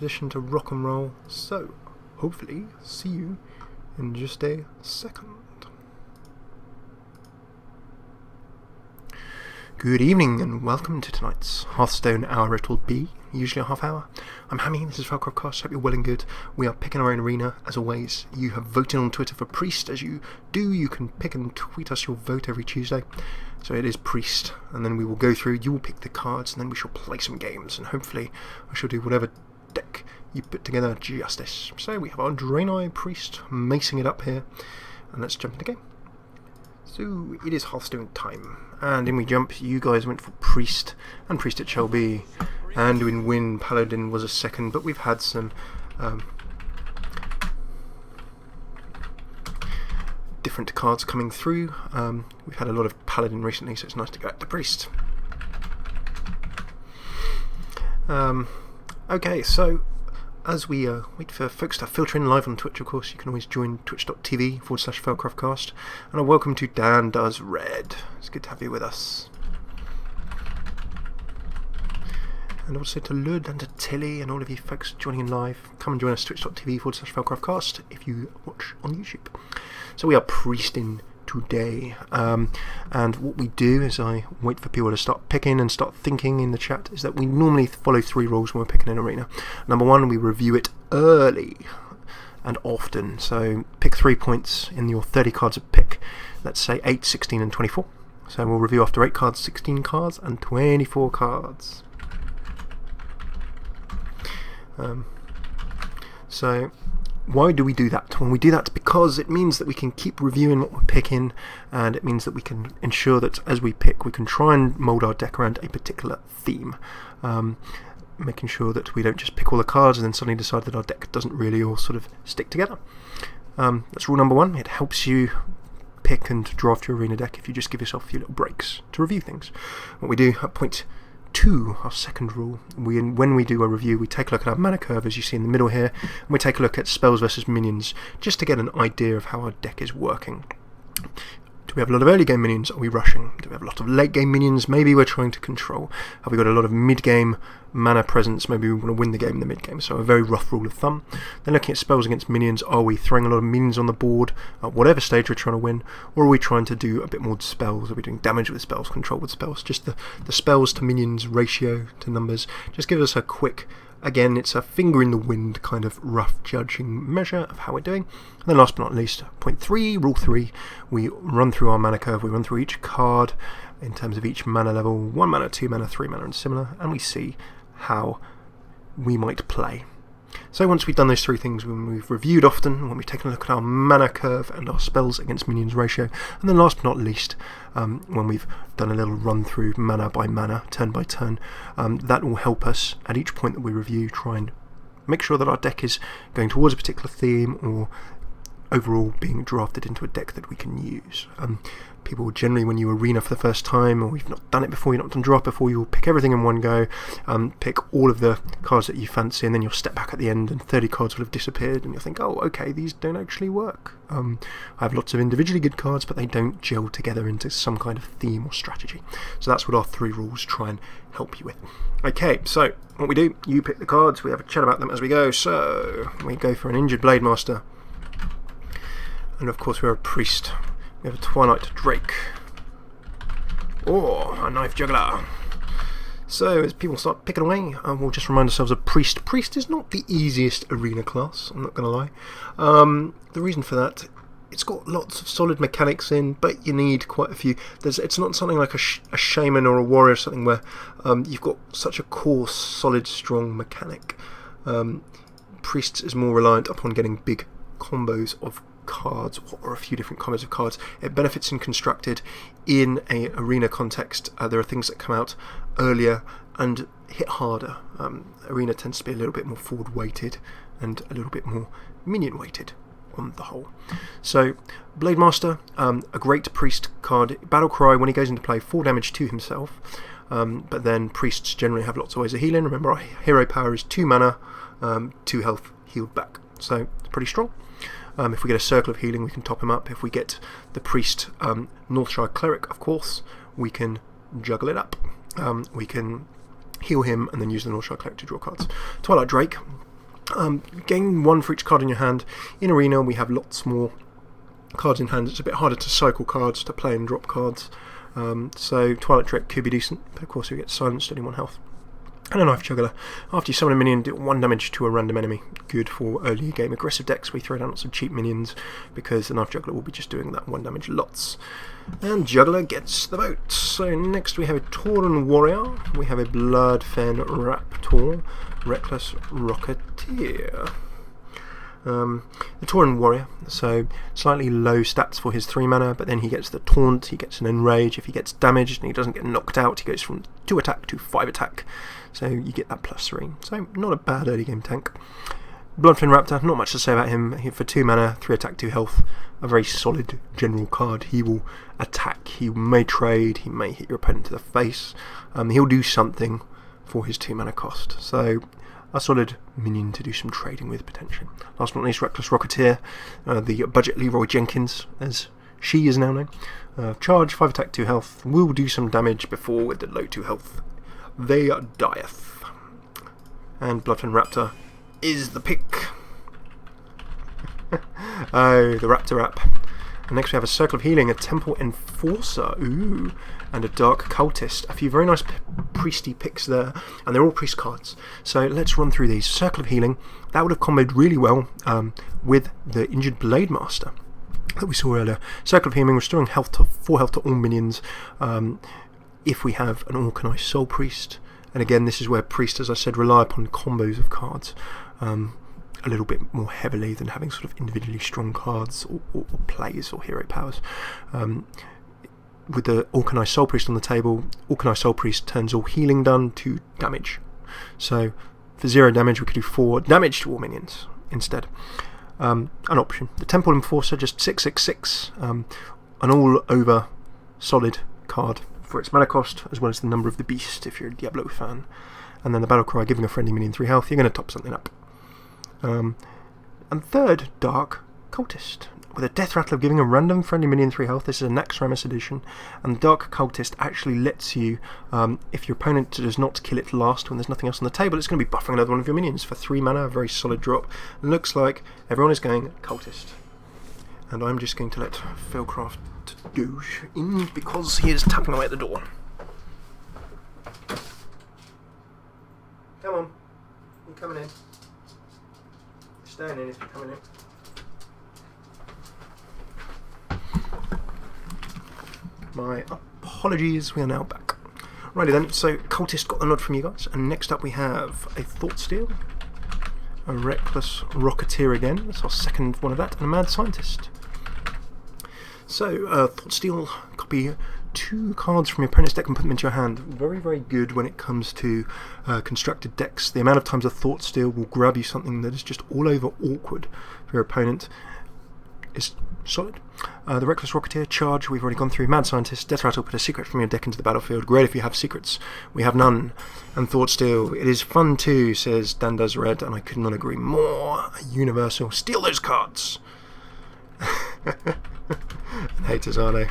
position to rock and roll, so hopefully see you in just a second. Good evening and welcome to tonight's Hearthstone hour. It'll be usually a half hour. I'm Hammy, this is Cast. Hope you're well and good. We are picking our own arena, as always. You have voted on Twitter for Priest. As you do, you can pick and tweet us your vote every Tuesday. So it is Priest, and then we will go through, you will pick the cards, and then we shall play some games, and hopefully I shall do whatever deck you put together justice. So we have our Draenei Priest macing it up here, and let's jump into the game. So it is Hearthstone time, and in we jump. You guys went for Priest, and Priest it shall be. And in win, Paladin was a second, but we've had some different cards coming through. We've had a lot of Paladin recently, so it's nice to go back to Priest. Okay, so as we wait for folks to filter in live on Twitch, of course, you can always join twitch.tv/FailcraftCast. And a welcome to Dan Does Red. It's good to have you with us. And also to Lud and to Tilly and all of you folks joining in live. Come and join us, twitch.tv/FailcraftCast if you watch on YouTube. So we are priesting today, and what we do is I wait for people to start picking and start thinking in the chat, is that we normally follow 3 rules when we're picking an arena. Number 1, we review it early and often, so pick 3 points in your 30 cards of pick, let's say 8, 16 and 24. So we'll review after 8 cards, 16 cards and 24 cards. So why do we do that? Well, we do that because it means that we can keep reviewing what we're picking, and it means that we can ensure that as we pick, we can try and mould our deck around a particular theme, making sure that we don't just pick all the cards and then suddenly decide that our deck doesn't really all sort of stick together. That's rule number 1. It helps you pick and draft your arena deck if you just give yourself a few little breaks to review things. What we do at point 2, our second rule, when we do a review, we take a look at our mana curve, as you see in the middle here, and we take a look at spells versus minions, just to get an idea of how our deck is working. Do we have a lot of early game minions? Are we rushing? Do we have a lot of late game minions? Maybe we're trying to control. Have we got a lot of mid game mana presence? Maybe we want to win the game in the mid game. So a very rough rule of thumb. Then looking at spells against minions, are we throwing a lot of minions on the board at whatever stage we're trying to win, or are we trying to do a bit more spells? Are we doing damage with spells, control with spells? Just the spells to minions ratio to numbers. Just give us a quick, again, it's a finger in the wind kind of rough judging measure of how we're doing. And then last but not least, point 3, rule 3, we run through our mana curve, we run through each card in terms of each mana level, 1 mana, 2 mana, 3 mana and similar, and we see how we might play. So once we've done those 3 things, when we've reviewed often, when we've taken a look at our mana curve and our spells against minions ratio, and then last but not least, when we've done a little run through mana by mana, turn by turn, that will help us at each point that we review try and make sure that our deck is going towards a particular theme or overall being drafted into a deck that we can use. People generally, when you arena for the first time, or you've not done it before, you've not done draft before, you'll pick everything in one go, pick all of the cards that you fancy, and then you'll step back at the end and 30 cards will have disappeared, and you'll think, oh, okay, these don't actually work. I have lots of individually good cards, but they don't gel together into some kind of theme or strategy. So that's what our 3 rules try and help you with. Okay, so what we do, you pick the cards, we have a chat about them as we go. So we go for an Injured Blade Master, and of course we're a Priest. We have a Twilight Drake, or a Knife Juggler. So as people start picking away, we'll just remind ourselves of Priest. Priest is not the easiest arena class, I'm not going to lie. The reason for that, it's got lots of solid mechanics in, but you need quite a few. It's not something like a shaman or a warrior or something where you've got such a core, solid, strong mechanic. Priest is more reliant upon getting big combos of cards, or a few different combos of cards. It benefits in constructed in a arena context. There are things that come out earlier and hit harder. Arena tends to be a little bit more forward weighted and a little bit more minion weighted on the whole. So Blade Master, a great Priest card. Battle Cry, when he goes into play, 4 damage to himself, but then Priests generally have lots of ways of healing. Remember, our hero power is 2 mana, 2 health healed back, so it's pretty strong. If we get a Circle of Healing, we can top him up. If we get the Priest Northshire Cleric, of course, we can juggle it up. We can heal him and then use the Northshire Cleric to draw cards. Twilight Drake, Gain 1 for each card in your hand. In Arena we have lots more cards in hand. It's a bit harder to cycle cards, to play and drop cards. So Twilight Drake could be decent, but of course we get silenced at 1 health. And a Knife Juggler. After you summon a minion, do 1 damage to a random enemy. Good for early game aggressive decks. We throw down lots of cheap minions because the Knife Juggler will be just doing that 1 damage lots. And Juggler gets the vote. So next we have a Tauren Warrior. We have a Bloodfen Raptor. Reckless Rocketeer. The Tauren Warrior, so slightly low stats for his 3 mana, but then he gets the Taunt, he gets an Enrage. If he gets damaged and he doesn't get knocked out, he goes from 2 attack to 5 attack, so you get that +3. So not a bad early game tank. Bloodfin Raptor, not much to say about him. For 2 mana, 3 attack, 2 health, a very solid general card. He will attack, he may trade, he may hit your opponent to the face. He'll do something for his 2 mana cost. So a solid minion to do some trading with, potentially. Last but not least, Reckless Rocketeer, the budget Leroy Jenkins, as she is now known. Charge, 5 attack, 2 health, will do some damage before, with the low 2 health, they dieth. And Bloodfin Raptor is the pick. Oh, the Raptor app. And next we have a Circle of Healing, a Temple Enforcer, ooh, and a Dark Cultist. A few very nice priesty picks there, and they're all priest cards. So let's run through these. Circle of Healing, that would have comboed really well with the Injured Blade Master that we saw earlier. Circle of Healing, restoring health to 4 health to all minions if we have an Organized Soul Priest. And again, this is where Priest, as I said, rely upon combos of cards a little bit more heavily than having sort of individually strong cards or plays or hero powers. With the Organized Soul Priest on the table, Organized Soul Priest turns all healing done to damage. So for 0 damage we could do 4 damage to all minions instead. An option. The Temple Enforcer, just 6/6/6, an all over solid card for its mana cost, as well as the number of the beast if you're a Diablo fan. And then the Battle Cry, giving a friendly minion 3 health, you're going to top something up. And third, Dark Cultist, with a Death Rattle of giving a random friendly minion 3 health. This is a Naxxramas edition, and Dark Cultist actually lets you, if your opponent does not kill it last when there's nothing else on the table, it's going to be buffering another one of your minions for 3 mana, a very solid drop. And looks like everyone is going Cultist. And I'm just going to let Failcraft Doge in because he is tapping away at the door. Come on, you're coming in. Staying in if you're coming in. My apologies, we are now back. Righty then, so Cultist got the nod from you guys, and next up we have a Thoughtsteal, a Reckless Rocketeer again, that's our second one of that, and a Mad Scientist. So, Thoughtsteal, copy 2 cards from your opponent's deck and put them into your hand. Very, very good when it comes to constructed decks. The amount of times a Thoughtsteal will grab you something that is just all over awkward for your opponent is solid. The Reckless Rocketeer, charge, we've already gone through. Mad Scientist, Death Rattle, put a secret from your deck into the battlefield. Great if you have secrets. We have none. And Thoughtsteal, it is fun too, says Dan Does Red, and I could not agree more. A universal. Steal those cards! And hey, Tazardo.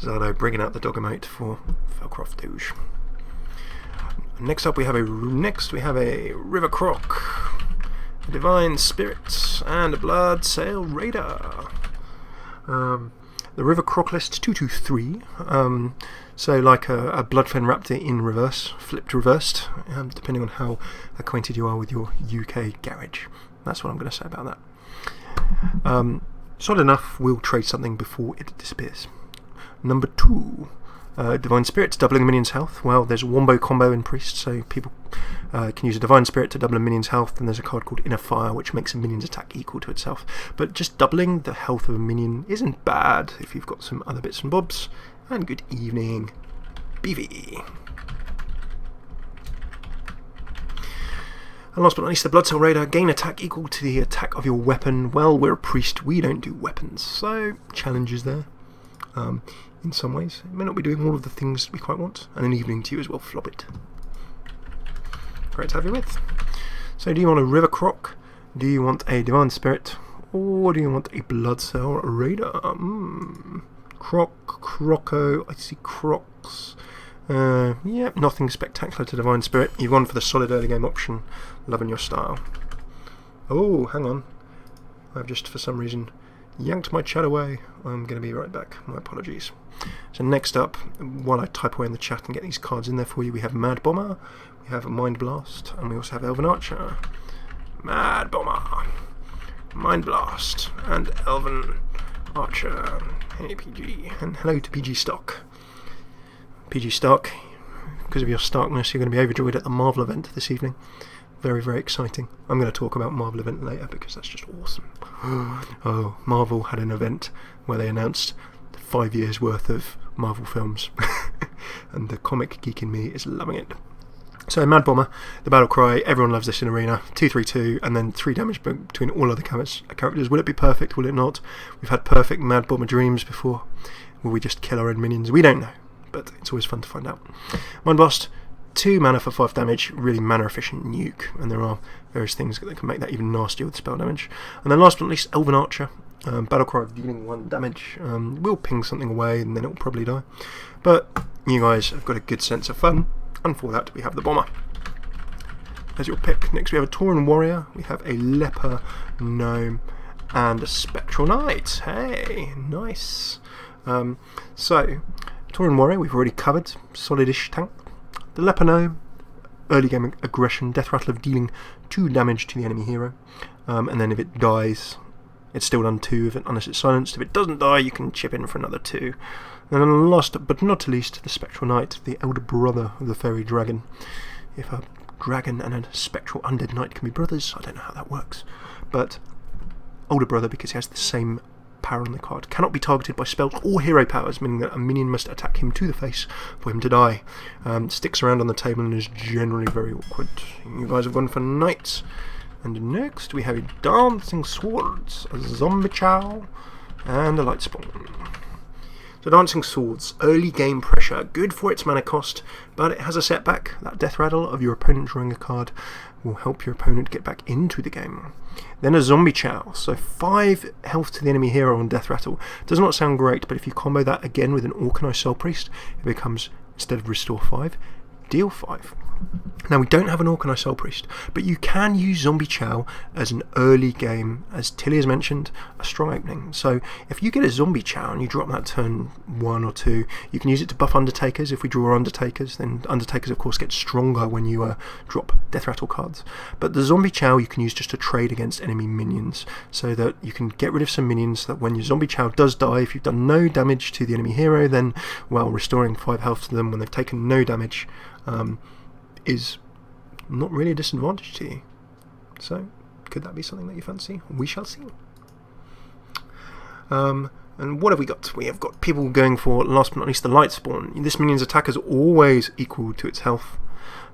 Zardo bringing out the dog emote for Failcraft Doge. Next up we have a River Croc, a Divine Spirit, and a Blood Sail Raider. The River Croc list 223. So like a Bloodfen Raptor in reverse, flipped reversed, depending on how acquainted you are with your UK garage. That's what I'm going to say about that. Solid enough, we'll trade something before it disappears. Number 2, Divine Spirit, doubling a minion's health. Well, there's a wombo combo in Priest, so people can use a Divine Spirit to double a minion's health, and there's a card called Inner Fire, which makes a minion's attack equal to itself. But just doubling the health of a minion isn't bad if you've got some other bits and bobs. And good evening, BV. And last but not least, the Bloodsail Raider, gain attack equal to the attack of your weapon. Well, we're a priest, we don't do weapons, so challenges there. In some ways, it may not be doing all of the things we quite want, and an evening to you as well, Flobbit. Great to have you with. So do you want a River Croc, do you want a Divine Spirit, or do you want a Bloodsail Raider? Croco, I see Crocs. Yeah, nothing spectacular to Divine Spirit. You've gone for the solid early game option. Loving your style. Oh, hang on. I've just, for some reason, yanked my chat away. I'm going to be right back. My apologies. So next up, while I type away in the chat and get these cards in there for you, we have Mad Bomber, we have Mind Blast, and we also have Elven Archer. Mad Bomber, Mind Blast, and Elven Archer. Hey PG, and hello to PG Stock. PG Stock, because of your Starkness, you're going to be overjoyed at the Marvel event this evening. Very, very exciting. I'm going to talk about Marvel event later because that's just awesome. Oh, Marvel had an event where they announced 5 years worth of Marvel films. And the comic geek in me is loving it. So Mad Bomber, the battle cry, everyone loves this in Arena. 2-3-2 and then 3 damage between all other characters. Will it be perfect? Will it not? We've had perfect Mad Bomber dreams before. Will we just kill our own minions? We don't know, but it's always fun to find out. Mind Blast, 2 mana for 5 damage, really mana efficient nuke, and there are various things that can make that even nastier with spell damage. And then last but not least, Elven Archer, Battlecry of dealing 1 damage. We'll ping something away and then it'll probably die. But you guys have got a good sense of fun, and for that we have the Bomber as your pick. Next we have a Tauren Warrior, we have a Leper Gnome, and a Spectral Knight. Hey, nice. So, Tauren Warrior we've already covered, solid-ish tank. The Leper Gnome, early game aggression, death rattle of dealing 2 damage to the enemy hero, and then if it dies, it's still done 2 unless it's silenced. If it doesn't die, you can chip in for another 2. And then last but not least, the Spectral Knight, the elder brother of the Fairy Dragon. If a dragon and a spectral undead knight can be brothers, I don't know how that works, but older brother because he has the same power on the card. Cannot be targeted by spells or hero powers, meaning that a minion must attack him to the face for him to die. Sticks around on the table and is generally very awkward. You guys have gone for knights. And next we have a Dancing Swords, a Zombie Chow, and a Light Spawn. So Dancing Swords, early game pressure, good for its mana cost, but it has a setback. That death rattle of your opponent drawing a card will help your opponent get back into the game. Then a Zombie Chow, so 5 health to the enemy hero on death rattle. Does not sound great, but if you combo that again with an Orkanite Soul Priest, it becomes, instead of restore 5, deal 5. Now we don't have an Orkanite Soul Priest, but you can use Zombie Chow as an early game, as Tilly has mentioned, a strong opening. So if you get a Zombie Chow and you drop that turn 1 or 2, you can use it to buff Undertakers. If we draw Undertakers, then Undertakers of course get stronger when you drop Death Rattle cards. But the Zombie Chow you can use just to trade against enemy minions, so that you can get rid of some minions, so that when your Zombie Chow does die, if you've done no damage to the enemy hero, then, well, restoring 5 health to them when they've taken no damage is not really a disadvantage to you. So, could that be something that you fancy? We shall see. And what have we got? We have got people going for, last but not least, the Light Spawn. This minion's attack is always equal to its health.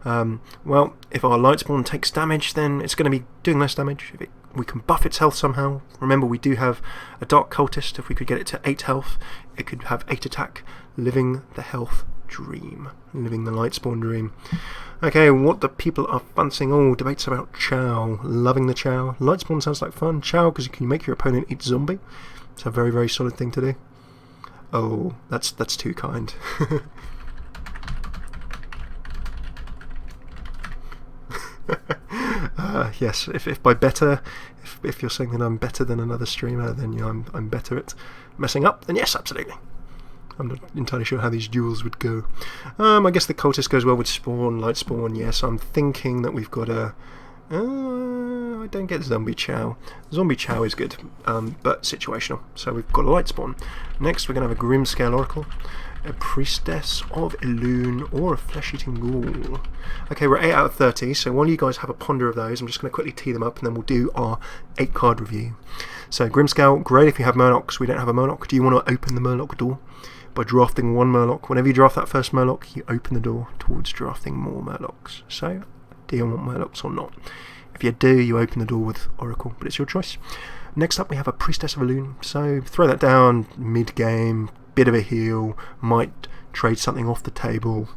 Well, if our Light Spawn takes damage, then it's going to be doing less damage. If we can buff its health somehow. Remember, we do have a Dark Cultist. If we could get it to 8 health, it could have 8 attack, living the health dream, living the Light Spawn dream. Okay, what the people are fancying. Oh, debates about Chow. Loving the Chow. Light Spawn sounds like fun. Chow, because you can make your opponent eat zombie. It's a very, very solid thing to do. Oh, that's too kind. Yes, if by better, if you're saying that I'm better than another streamer, then yeah, I'm better at messing up, then yes, absolutely. I'm not entirely sure how these duels would go. I guess the Cultist goes well with Spawn, Light Spawn, yes. I'm thinking that we've got a... I don't get Zombie Chow. Zombie Chow is good, but situational. So we've got a Light Spawn. Next we're going to have a Grimscale Oracle, a Priestess of Elune, or a Flesh-Eating Ghoul. Okay, we're 8 out of 30, so while you guys have a ponder of those, I'm just going to quickly tee them up and then we'll do our 8 card review. So Grimscale, great if you have Murlocs. We don't have a Murloc. Do you want to open the Murloc door? By drafting 1 Murloc. Whenever you draft that first Murloc, you open the door towards drafting more Murlocs. So, do you want Murlocs or not? If you do, you open the door with Oracle, but it's your choice. Next up, we have a Priestess of Elune. So, throw that down mid-game, bit of a heal, might trade something off the table.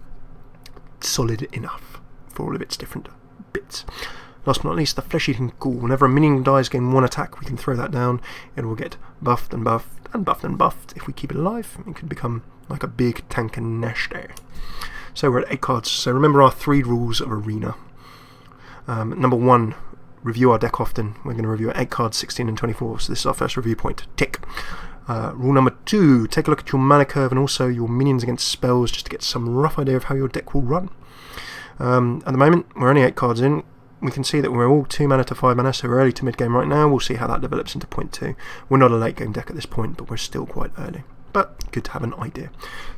Solid enough for all of its different bits. Last but not least, the Flesh-Eating Ghoul. Whenever a minion dies, gain 1 attack, we can throw that down. It will get buffed and buffed and buffed and buffed. If we keep it alive, it could become like a big tank and nashter. So we're at 8 cards. So remember our 3 rules of Arena. Number 1, review our deck often. We're going to review 8 cards, 16 and 24, so this is our first review point. Tick. Rule number 2, take a look at your mana curve and also your minions against spells, just to get some rough idea of how your deck will run. At the moment, we're only 8 cards in. We can see that we're all 2 mana to 5 mana, so we're early to mid game right now. We'll see how that develops into point 2. We're not a late game deck at this point, but we're still quite early. But good to have an idea.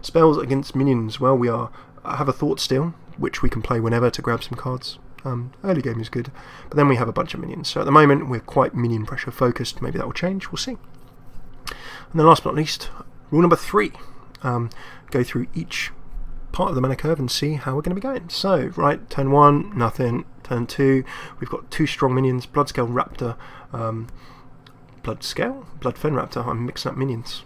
Spells against minions, well, we have a Thought Steal, which we can play whenever to grab some cards. Early game is good, but then we have a bunch of minions. So at the moment, we're quite minion pressure focused. Maybe that will change, we'll see. And then last but not least, rule number 3. Go through each part of the mana curve and see how we're going to be going. So, right, turn 1, nothing. Turn 2, we've got 2 strong minions, Bloodscale Raptor, Bloodfen Raptor, I'm mixing up minions.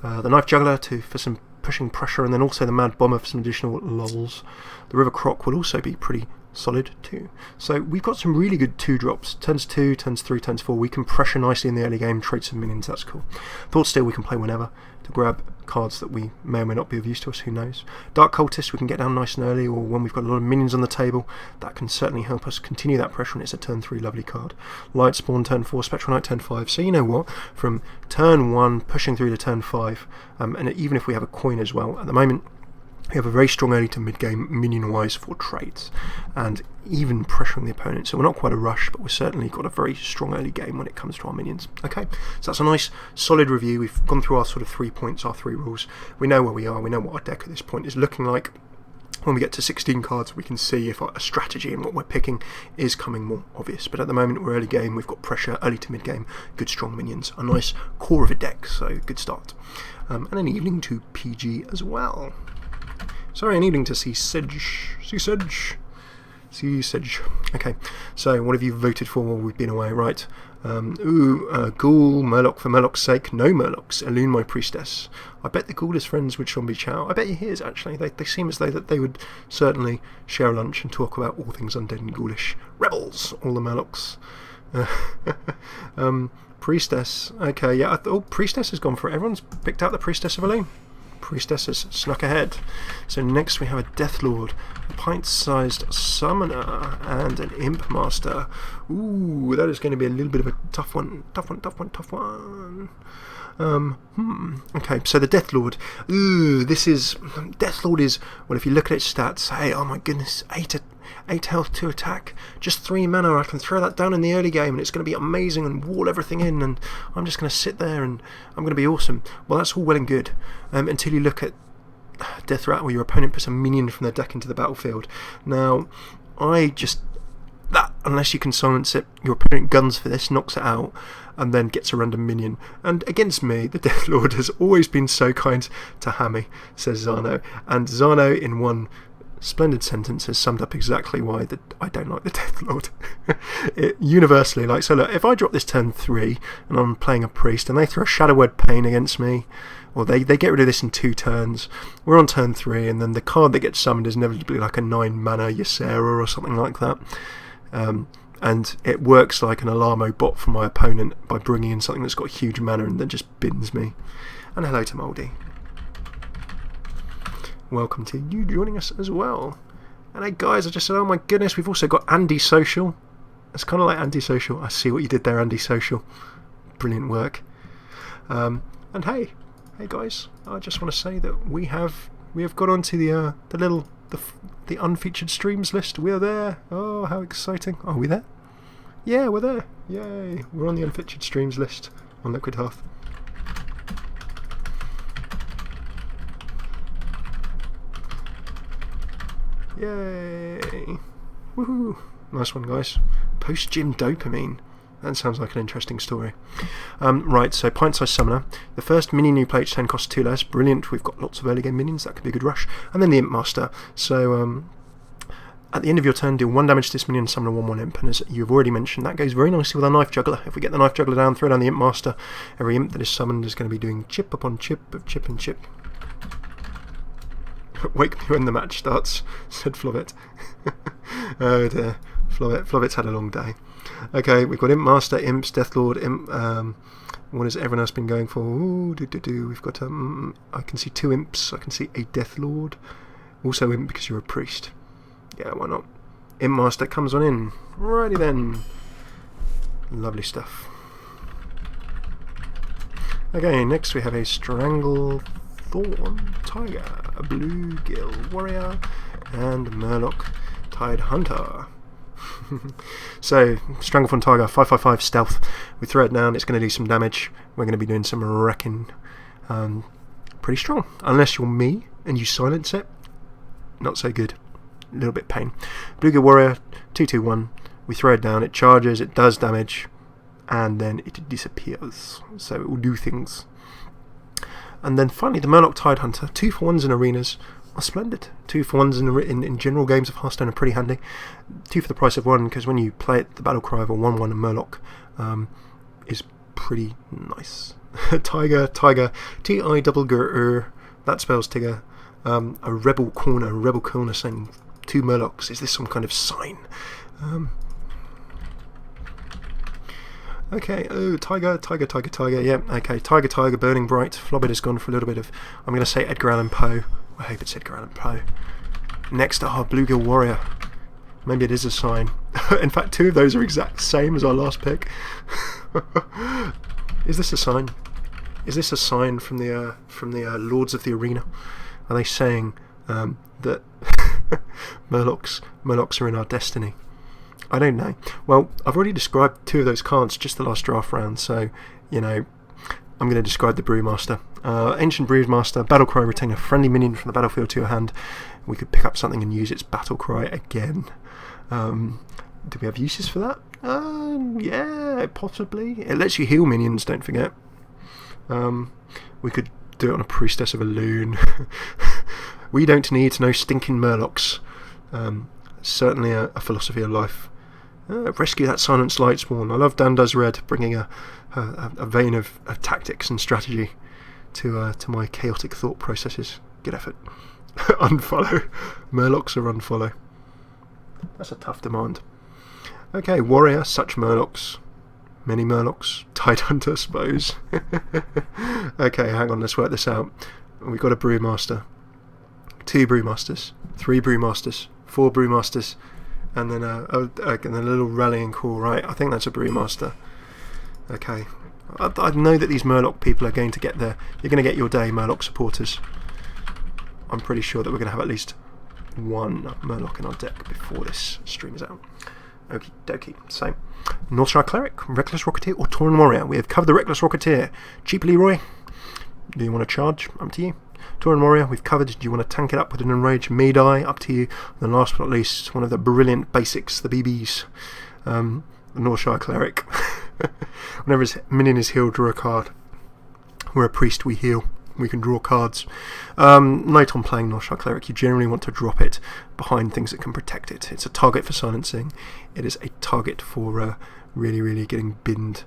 The Knife Juggler for some pushing pressure, and then also the Mad Bomber for some additional lols. The River Croc will also be pretty solid too. So we've got some really good 2-drops. Turns 2, turns 3, turns 4. We can pressure nicely in the early game, trade some minions, that's cool. Thought Steal we can play whenever to grab cards that we may or may not be of use to us, who knows. Dark Cultist we can get down nice and early, or when we've got a lot of minions on the table, that can certainly help us continue that pressure, and it's a turn 3 lovely card. Light Spawn turn 4, Spectral Knight turn 5. So you know what, from turn 1 pushing through to turn 5, and even if we have a coin as well, at the moment we have a very strong early to mid game minion wise for trades and even pressuring the opponent, so we're not quite a rush, but we've certainly got a very strong early game when it comes to our minions. Okay, so that's a nice solid review. We've gone through our sort of 3 points, our 3 rules. We know where we are, we know what our deck at this point is looking like. When we get to 16 cards, we can see if a strategy and what we're picking is coming more obvious. But at the moment, we're early game, we've got pressure, early to mid game, good strong minions, a nice core of a deck, so good start. And an evening to PG as well. Sorry, an evening to see Sedge. Okay, so what have you voted for while we've been away? Right. Ghoul, Murloc for Murloc's sake. No Murlocs. Elune my priestess. I bet the Ghoul is friends with Shombi Chow. I bet he is, actually. They seem as though that they would certainly share a lunch and talk about all things undead and ghoulish. Rebels, all the Murlocs. Priestess. Okay, yeah. Priestess has gone for it. Everyone's picked out the Priestess of Elune. Priestess has snuck ahead. So next we have a Deathlord, a pint-sized summoner, and an Imp Master. Ooh, that is going to be a little bit of a tough one. Okay, so the Deathlord. Deathlord is, well, if you look at its stats, hey, oh my goodness, 8 health, 2 attack, just 3 mana. I can throw that down in the early game and it's going to be amazing and wall everything in, and I'm just going to sit there and I'm going to be awesome. Well, that's all well and good until you look at Death Rat, where your opponent puts a minion from their deck into the battlefield. Now, unless you can silence it, your opponent guns for this, knocks it out, and then gets a random minion. And against me, the Deathlord has always been so kind to Hammy, says Zano. And Zano, in one splendid sentence, has summed up exactly why I don't like the Deathlord. Universally, like, so look, if I drop this turn 3 and I'm playing a priest and they throw a Shadow Word Pain against me, or they get rid of this in 2 turns, we're on turn 3, and then the card that gets summoned is inevitably like a 9 mana Ysera or something like that. And it works like an Alamo bot for my opponent by bringing in something that's got huge mana and then just bins me. And hello to Mouldy. Welcome to you joining us as well. And hey guys, I just said, oh my goodness, we've also got Antisocial. It's kind of like Antisocial. I see what you did there, Antisocial. Brilliant work. And hey guys, I just want to say that we have got onto the unfeatured streams list. We're there. Oh, how exciting! Are we there? Yeah, we're there. Yay! We're on the unfeatured streams list on Liquid Hearth. Yay! Woohoo! Nice one, guys. Post-gym dopamine. That sounds like an interesting story. Right, so pint-sized summoner. The first minion you play each turn costs 2 less. Brilliant. We've got lots of early game minions. That could be a good rush. And then the Imp Master. So at the end of your turn, deal 1 damage to this minion and summon a 1/1 Imp. And as you've already mentioned, that goes very nicely with our Knife Juggler. If we get the Knife Juggler down, throw down the Imp Master, every Imp that is summoned is going to be doing chip upon chip of chip and chip. Wake me when the match starts, said Flovet. Oh dear. Flovet's had a long day. Okay, we've got Imp Master, Imps, Deathlord, Imp. What has everyone else been going for? Ooh, We've got I can see 2 Imps. I can see a Deathlord. Also Imp because you're a priest. Yeah, why not? Imp Master comes on in. Righty then. Lovely stuff. Okay, next we have a Stranglethorn Tiger, a Bluegill Warrior, and Murloc Tide Hunter. So, Stranglethorn Tiger, 5/5/5 stealth. We throw it down, it's going to do some damage. We're going to be doing some wrecking. Pretty strong. Unless you're me and you silence it, not so good. A little bit pain. Bluegill Warrior, 2/2/1. We throw it down, it charges, it does damage, and then it disappears. So it will do things. And then finally, the Murloc Tide Hunter. 2-for-1s in arenas are splendid. 2-for-1s in general games of Hearthstone are pretty handy. 2 for the price of 1, because when you play it, the battle cry of a 1/1 and Murloc is pretty nice. Tiger, T-I-double-G-R. That spells Tigger. A rebel corner saying 2 Murlocs. Is this some kind of sign? Okay, oh, Tiger, yeah, okay, Tiger, Burning Bright. Flobbit has gone for a little bit of, I'm going to say Edgar Allan Poe. I hope it's Edgar Allan Poe. Next, our Bluegill Warrior. Maybe it is a sign. In fact, 2 of those are exact same as our last pick. Is this a sign? Is this a sign from the Lords of the Arena? Are they saying that Murlocs are in our destiny? I don't know. Well, I've already described 2 of those cards just the last draft round, so, you know, I'm going to describe the Brewmaster. Ancient Brewmaster, Battlecry, retain a friendly minion from the battlefield to your hand. We could pick up something and use its Battlecry again. Do we have uses for that? Yeah, possibly. It lets you heal minions, don't forget. We could do it on a Priestess of a Loon. We don't need no stinking Murlocs. Certainly a philosophy of life. Rescue that Silenced Lightspawn. I love Dan Does Red, bringing a vein of tactics and strategy to my chaotic thought processes. Good effort. Unfollow. Murlocs are unfollow. That's a tough demand. Okay, Warrior, such Murlocs. Many Murlocs. Tide Hunter, suppose. Okay, hang on, let's work this out. We've got a Brewmaster. 2 Brewmasters. 3 Brewmasters. 4 Brewmasters. And then a little rallying call, right? I think that's a Brewmaster. Okay. I know that these Murloc people are going to get there. You're going to get your day, Murloc supporters. I'm pretty sure that we're going to have at least 1 Murloc in our deck before this stream is out. Okie dokie. So, Northshire Cleric, Reckless Rocketeer, or Tauren Warrior. We have covered the Reckless Rocketeer. Cheap Leroy. Do you want to charge? Up to you. Tauren Warrior, we've covered. Do you want to tank it up with an Enraged Medai? Up to you. And last but not least, one of the brilliant basics, the BBs. The Northshire Cleric. Whenever his minion is healed, draw a card. We're a priest, we heal. We can draw cards. Note on playing Northshire Cleric, you generally want to drop it behind things that can protect it. It's a target for silencing. It is a target for really, really getting binned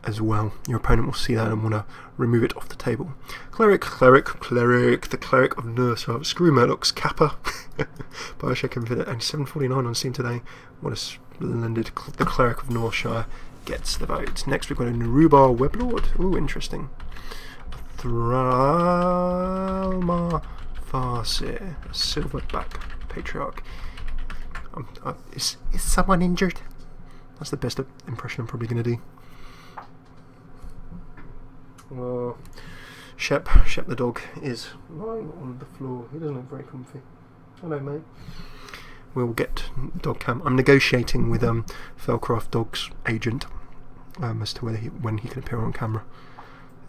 as well. Your opponent will see that and want to remove it off the table. Cleric, the Cleric of Nurse. Screw Murlocs, Kappa. Bioshock Infinite, and 749 on Steam today. What a splendid. The Cleric of Northshire gets the vote. Next we've got a Nerubar Weblord. Ooh, interesting. Thralma Farseer, a Silverback Patriarch. Is someone injured? That's the best impression I'm probably going to do. Shep the dog is lying on the floor. He doesn't look very comfy. Hello, mate. We'll get dog cam. I'm negotiating with Fellcraft Dog's agent as to when he can appear on camera.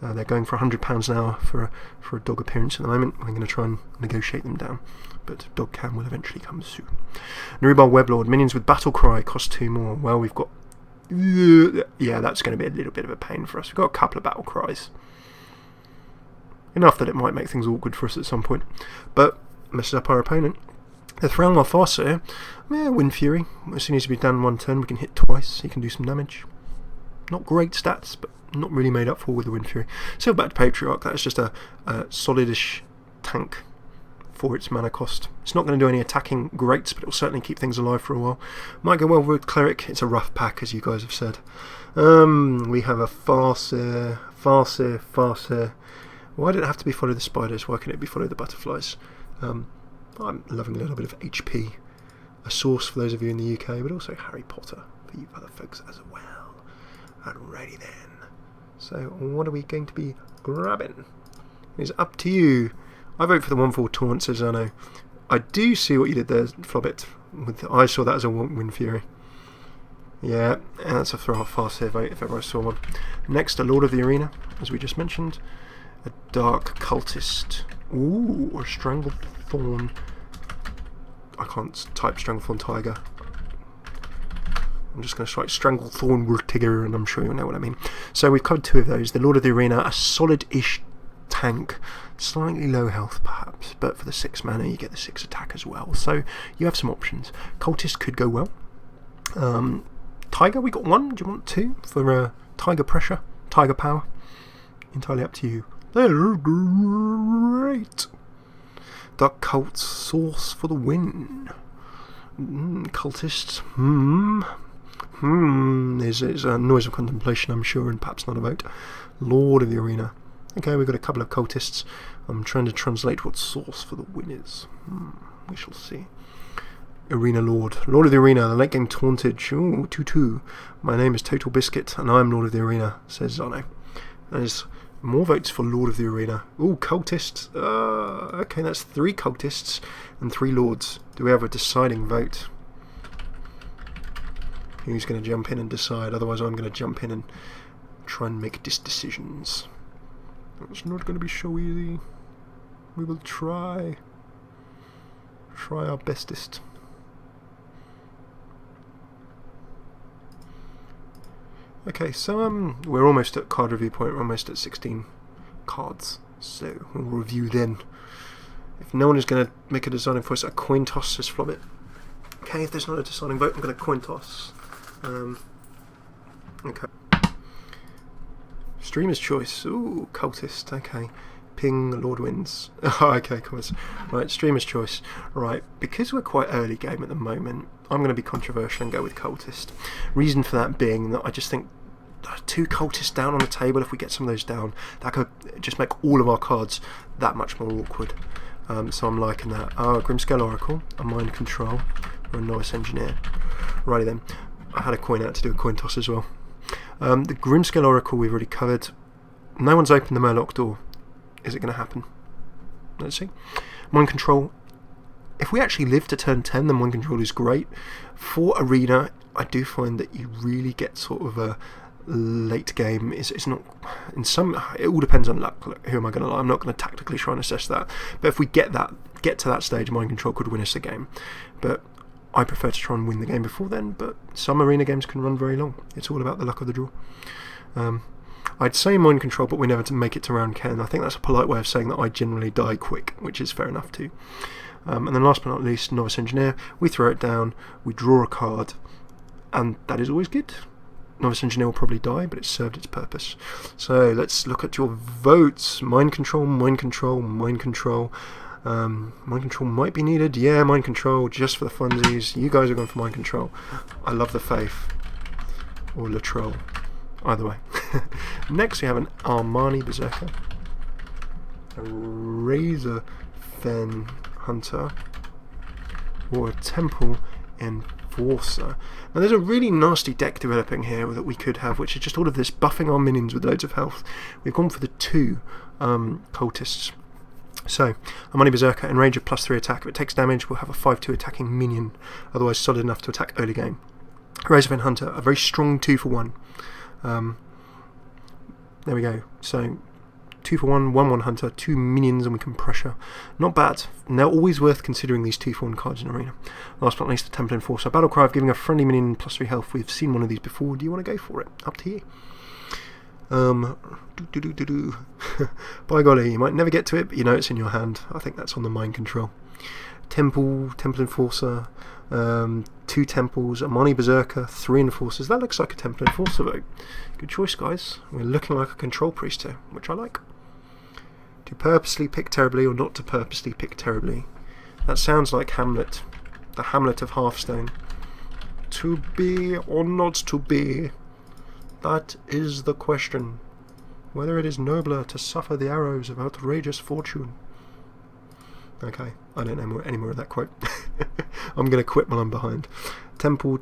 They're going for £100 an hour for a dog appearance at the moment. I'm going to try and negotiate them down, but dog cam will eventually come soon. Nerubar Weblord, minions with Battle Cry cost 2 more. Well, we've got... yeah, that's going to be a little bit of a pain for us. We've got a couple of Battle Cries. Enough that it might make things awkward for us at some point, but messes up our opponent. The Thralma Farseer, Wind Fury. As soon as he be done 1 turn, we can hit twice. He can do some damage. Not great stats, but not really made up for with the Wind Fury. Silverback Patriarch, that's just a solidish tank for its mana cost. It's not going to do any attacking greats, but it will certainly keep things alive for a while. Might go well with Cleric. It's a rough pack, as you guys have said. We have a Farseer. Why did it have to be follow the spiders? Why can't it be follow the butterflies? I'm loving a little bit of HP. A source for those of you in the UK, but also Harry Potter for you other folks as well. Alrighty then. So what are we going to be grabbing? It's up to you. I vote for the 1/4 taunt, says Arno. I do see what you did there, Flobbit. I saw that as a Wind Fury. Yeah, that's a fast save vote if ever I saw one. Next, a Lord of the Arena, as we just mentioned. A Dark Cultist. Ooh, a Stranglethorn. I can't type Stranglethorn Tiger. I'm just going to strike Stranglethorn Wurtiger, and I'm sure you'll know what I mean. So we've covered 2 of those. The Lord of the Arena, a solid-ish tank. Slightly low health perhaps, but for the 6 mana you get the 6 attack as well. So you have some options. Cultist could go well. Tiger, we got 1. Do you want 2 for Tiger Pressure, Tiger Power? Entirely up to you. They're great. Dark Cult, Source for the win. Cultist. There's a noise of contemplation, I'm sure, and perhaps not a vote. Lord of the Arena. Okay, we've got a couple of cultists. I'm trying to translate what Source for the win is. We shall see. Arena Lord. Lord of the Arena, the late game tauntage. Ooh, 2/2. My name is Total Biscuit, and I'm Lord of the Arena, says Zono. There's more votes for Lord of the Arena. Ooh, cultists. Okay, that's 3 cultists and 3 lords. Do we have a deciding vote? Who's going to jump in and decide? Otherwise I'm going to jump in and try and make decisions. It's not going to be so easy. We will try our bestest. Okay, so we're almost at card review point. We're almost at 16 cards, so we'll review then. If no one is going to make a deciding voice, a coin toss, says Flobbit. Okay, if there's not a deciding vote, I'm going to coin toss. Okay. Streamer's choice. Ooh, cultist. Okay. Ping, Lord wins. Oh, okay, of course. Right, streamer's choice. Right, because we're quite early game at the moment, I'm going to be controversial and go with cultist. Reason for that being that I just think 2 cultists down on the table, if we get some of those down, that could just make all of our cards that much more awkward. So I'm liking that. Grimscale Oracle, a Mind Control, or a Novice Engineer. Righty then. I had a coin out to do a coin toss as well. The Grimscale Oracle we've already covered. No one's opened the Murloc door. Is it going to happen? Let's see. Mind Control. If we actually live to turn 10, then Mind Control is great. For Arena, I do find that you really get sort of a late game. It's not in some. It all depends on luck. Who am I going to lie? I'm not going to tactically try and assess that. But if we get to that stage, Mind Control could win us the game. But I prefer to try and win the game before then. But some Arena games can run very long. It's all about the luck of the draw. I'd say Mind Control, but we never make it to round 10. I think that's a polite way of saying that I generally die quick, which is fair enough too. And then last but not least, Novice Engineer. We throw it down, we draw a card, and that is always good. Novice Engineer will probably die, but it served its purpose. So let's look at your votes. Mind Control, Mind Control, Mind Control. Mind Control might be needed. Yeah, Mind Control, just for the funsies. You guys are going for Mind Control. I love the Faith. Or Latrell. Either way. Next we have an Armani Berserker. A Razor Fen Hunter. Or a Temple Enforcer. Now there's a really nasty deck developing here that we could have, which is just all of this buffing our minions with loads of health. We've gone for the 2 cultists. So, Armani Berserker, Enrager +3 attack. If it takes damage, we'll have a 5/2 attacking minion, otherwise solid enough to attack early game. Razorfen Hunter, a very strong 2-for-1. There we go. So, 2-for-1, 1/1 Hunter, 2 minions, and we can pressure. Not bad. Now, always worth considering these 2-for-1 cards in Arena. Last but not least, the Temple Enforcer. Battlecry of giving a friendly minion +3 health. We've seen one of these before. Do you want to go for it? Up to you. By golly, you might never get to it, but you know it's in your hand. I think that's on the Mind Control. Temple Enforcer, 2 Temples, Armani Berserker, 3 Enforcers. That looks like a Temple Enforcer vote. Good choice, guys. We're looking like a Control Priest here, which I like. To purposely pick terribly or not to purposely pick terribly. That sounds like Hamlet, the Hamlet of Hearthstone. To be or not to be? That is the question. Whether it is nobler to suffer the arrows of outrageous fortune. Okay, I don't know any more of that quote. I'm going to quit while I'm behind. Temple,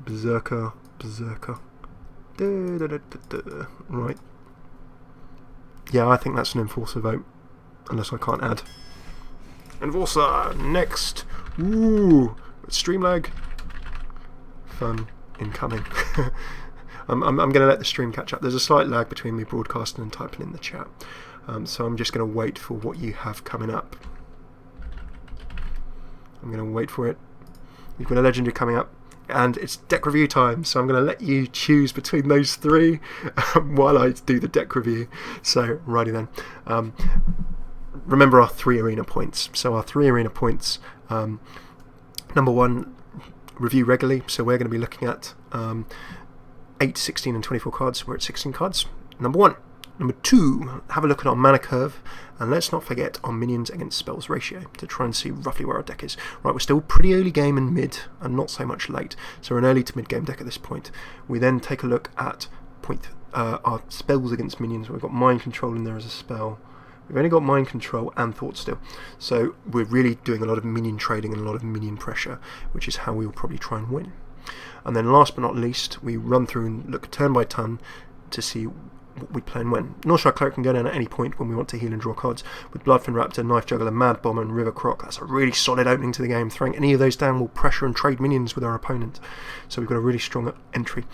Berserker. Right. Yeah, I think that's an Enforcer vote. Unless I can't add. Enforcer! Next! Ooh! Stream lag. Fun incoming. I'm going to let the stream catch up. There's a slight lag between me broadcasting and typing in the chat. So I'm just going to wait for what you have coming up. I'm going to wait for it. You've got a legendary coming up. And it's deck review time, so I'm going to let you choose between those three while I do the deck review. So, righty then. Remember our 3 arena points. So our 3 arena points, number 1, review regularly. So we're going to be looking at 8, 16 and 24 cards. We're at 16 cards. Number 1. Number 2, have a look at our mana curve, and let's not forget our minions against spells ratio to try and see roughly where our deck is. Right, we're still pretty early game and mid, and not so much late, so we're an early to mid game deck at this point. We then take a look at our spells against minions. We've got Mind Control in there as a spell. We've only got Mind Control and Thought Steal, so we're really doing a lot of minion trading and a lot of minion pressure, which is how we'll probably try and win. And then last but not least, we run through and look turn by turn to see what we play and when. Northshire Cleric can go down at any point when we want to heal and draw cards. With Bloodfin Raptor, Knife Juggler, Mad Bomber and River Croc, that's a really solid opening to the game. Throwing any of those down will pressure and trade minions with our opponent. So we've got a really strong entry.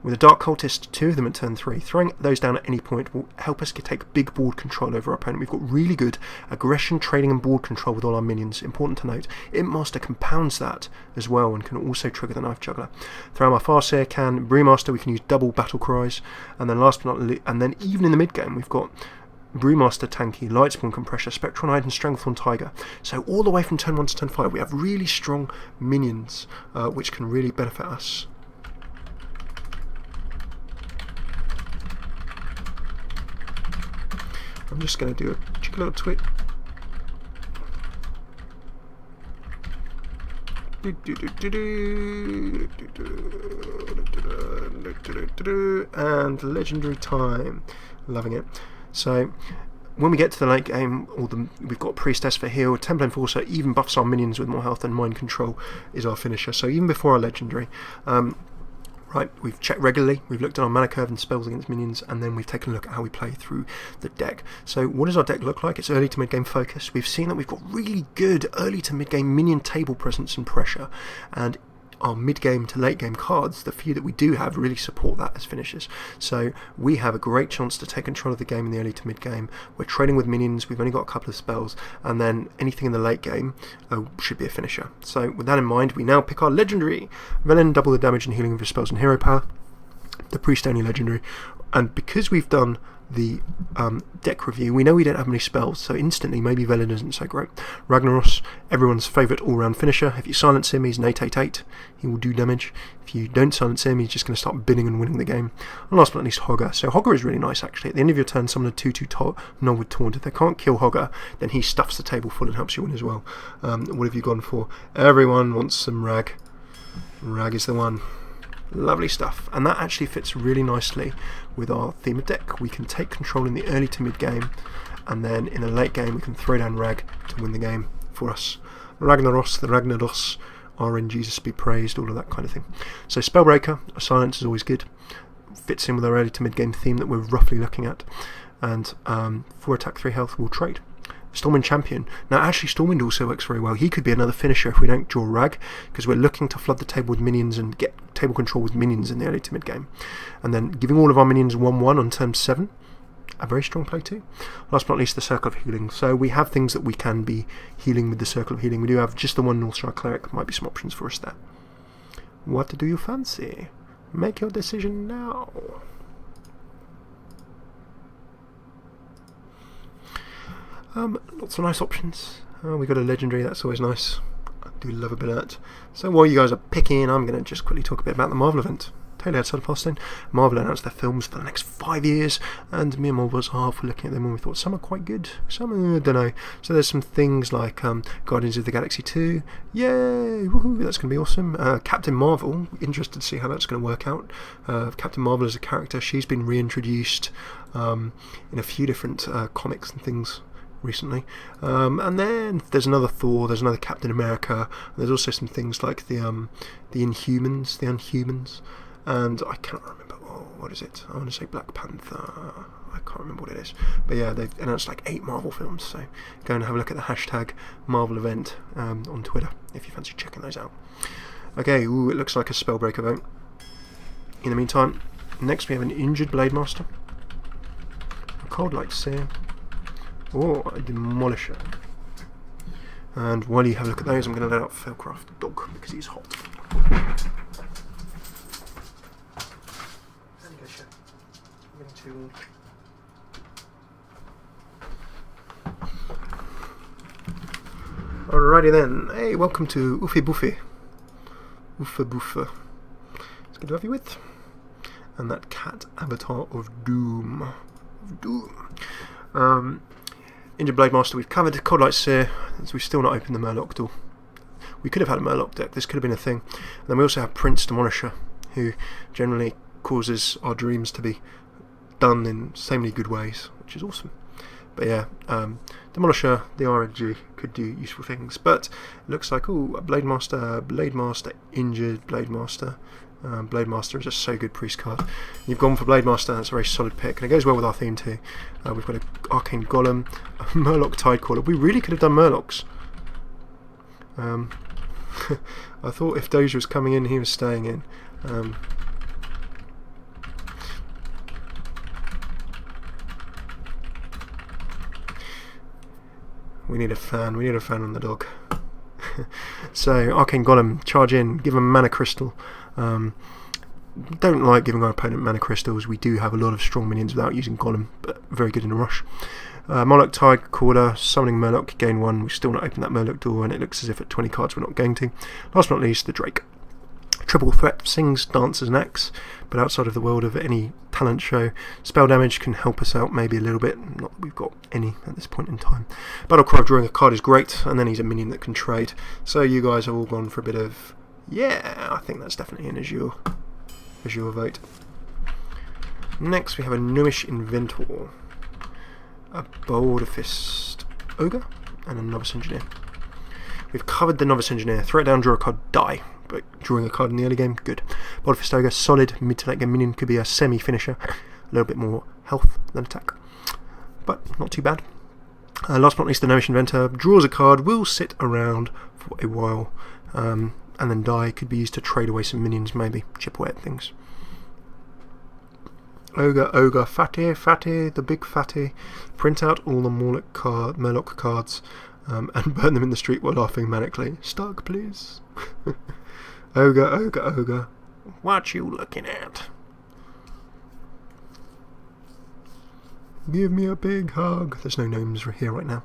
With a Dark Cultist, 2 of them at turn 3, throwing those down at any point will help us take big board control over our opponent. We've got really good aggression, trading and board control with all our minions. Important to note, Imp Master compounds that as well and can also trigger the Knife Juggler. Through our Farseer can, Brewmaster, we can use double Battle Cries, and then last but not least, and then even in the mid game we've got Brewmaster tanky, Lightspawn Compressor, Spectral Knight and Strengthorn Tiger. So all the way from turn 1 to turn 5 we have really strong minions which can really benefit us. I'm just going to do a cheeky little tweet. And legendary time. Loving it. So when we get to the late game, we've got Priestess for heal, Temple Enforcer even buffs our minions with more health, and Mind Control is our finisher. So even before our legendary, right, we've checked regularly, we've looked at our mana curve and spells against minions, and then we've taken a look at how we play through the deck. So what does our deck look like? It's early to mid-game focus. We've seen that we've got really good early to mid-game minion table presence and pressure, and our mid-game to late-game cards, the few that we do have, really support that as finishers. So we have a great chance to take control of the game in the early to mid-game. We're trading with minions, we've only got a couple of spells, and then anything in the late game should be a finisher. So with that in mind, we now pick our legendary. Velen, double the damage and healing of your spells and hero power. The Priest only legendary. And because we've done the deck review, we know we don't have many spells, so instantly maybe Velen isn't so great. Ragnaros, everyone's favourite all-round finisher. If you silence him, he's an 8/8/8. He will do damage. If you don't silence him, he's just going to start binning and winning the game. And last but not least, Hogger. So Hogger is really nice actually. At the end of your turn, summon a 2/2 Nod with Taunt. If they can't kill Hogger, then he stuffs the table full and helps you win as well. What have you gone for? Everyone wants some Rag. Rag is the one. Lovely stuff, and that actually fits really nicely with our theme of deck. We can take control in the early to mid game, and then in the late game we can throw down Rag to win the game for us. Ragnaros, the Ragnaros, RNGesus be praised, all of that kind of thing. So Spellbreaker, a silence is always good, fits in with our early to mid game theme that we're roughly looking at, and 4 attack 3 health will trade. Stormwind Champion. Now actually Stormwind also works very well. He could be another finisher if we don't draw Rag, because we're looking to flood the table with minions and get table control with minions in the early to mid game. And then giving all of our minions 1/1 on turn 7. A very strong play too. Last but not least, the Circle of Healing. So we have things that we can be healing with the Circle of Healing. We do have just the one Northshire Cleric. Might be some options for us there. What do you fancy? Make your decision now. Lots of nice options. We got a legendary, that's always nice. I do love a bit of that. So while you guys are picking, I'm going to just quickly talk a bit about the Marvel event. Totally outside of Hearthstone. Marvel announced their films for the next 5 years, and me and Marvel was half looking at them and we thought some are quite good, some I don't know. So there's some things like Guardians of the Galaxy 2, yay, woohoo, that's going to be awesome. Captain Marvel, interested to see how that's going to work out. Captain Marvel as a character, she's been reintroduced in a few different comics and things recently. And then there's another Thor, there's another Captain America, and there's also some things like the Unhumans, and I cannot remember, what is it? I want to say Black Panther, I can't remember what it is. But yeah, they've announced like 8 Marvel films, so go and have a look at the hashtag Marvel event on Twitter if you fancy checking those out. Okay, it looks like a Spellbreaker vote. In the meantime, next we have an Injured Blademaster, a Cold Light Seer, or a Demolisher. And while you have a look at those, I'm going to let out Failcraft Dog because he's hot. Alrighty then. Hey, welcome to Uffy Buffy. Uffa Buffa. It's good to have you with. And that cat avatar of Doom. Injured Blademaster we've covered. Cold Light Seer, as we've still not opened the Murloc door. We could have had a Murloc deck, this could have been a thing. And then we also have Prince Demolisher, who generally causes our dreams to be done in so many good ways, which is awesome. But yeah, Demolisher, the RNG, could do useful things. But it looks like, Blademaster, Injured Blademaster. Blademaster is just so good priest card. You've gone for Blademaster, that's a very solid pick, and it goes well with our theme too. We've got an Arcane Golem, a Murloc Tidecaller. We really could have done Murlocs. I thought if Doja was coming in, he was staying in. We need a fan on the dog. So, Arcane Golem, charge in, give him Mana Crystal. Don't like giving our opponent Mana Crystals. We do have a lot of strong minions without using Golem, but very good in a rush. Murloc Tidecaller, summoning Murloc, gain 1. We've still not opened that Murloc door, and it looks as if at 20 cards we're not going to. Last but not least, the Drake. Triple threat, sings, dances and acts, but outside of the world of any talent show. Spell damage can help us out maybe a little bit, not that we've got any at this point in time. Battlecry of drawing a card is great, and then he's a minion that can trade. So you guys have all gone for a bit of, yeah, I think that's definitely an Azure vote. Next we have a Gnomish Inventor, a Boulder Fist Ogre, and a Novice Engineer. We've covered the Novice Engineer. Throw it down, draw a card, die. But drawing a card in the early game, good. Boulder Fist Ogre, solid mid to late game minion, could be a semi-finisher. A little bit more health than attack, but not too bad. Last but not least, the Gnomish Inventor draws a card, will sit around for a while, and then die. Could be used to trade away some minions, maybe chip away at things. Ogre, fatty, the big fatty. Print out all the Murloc cards, and burn them in the street while laughing manically. Stuck, please. Ogre. What you looking at? Give me a big hug. There's no gnomes here right now.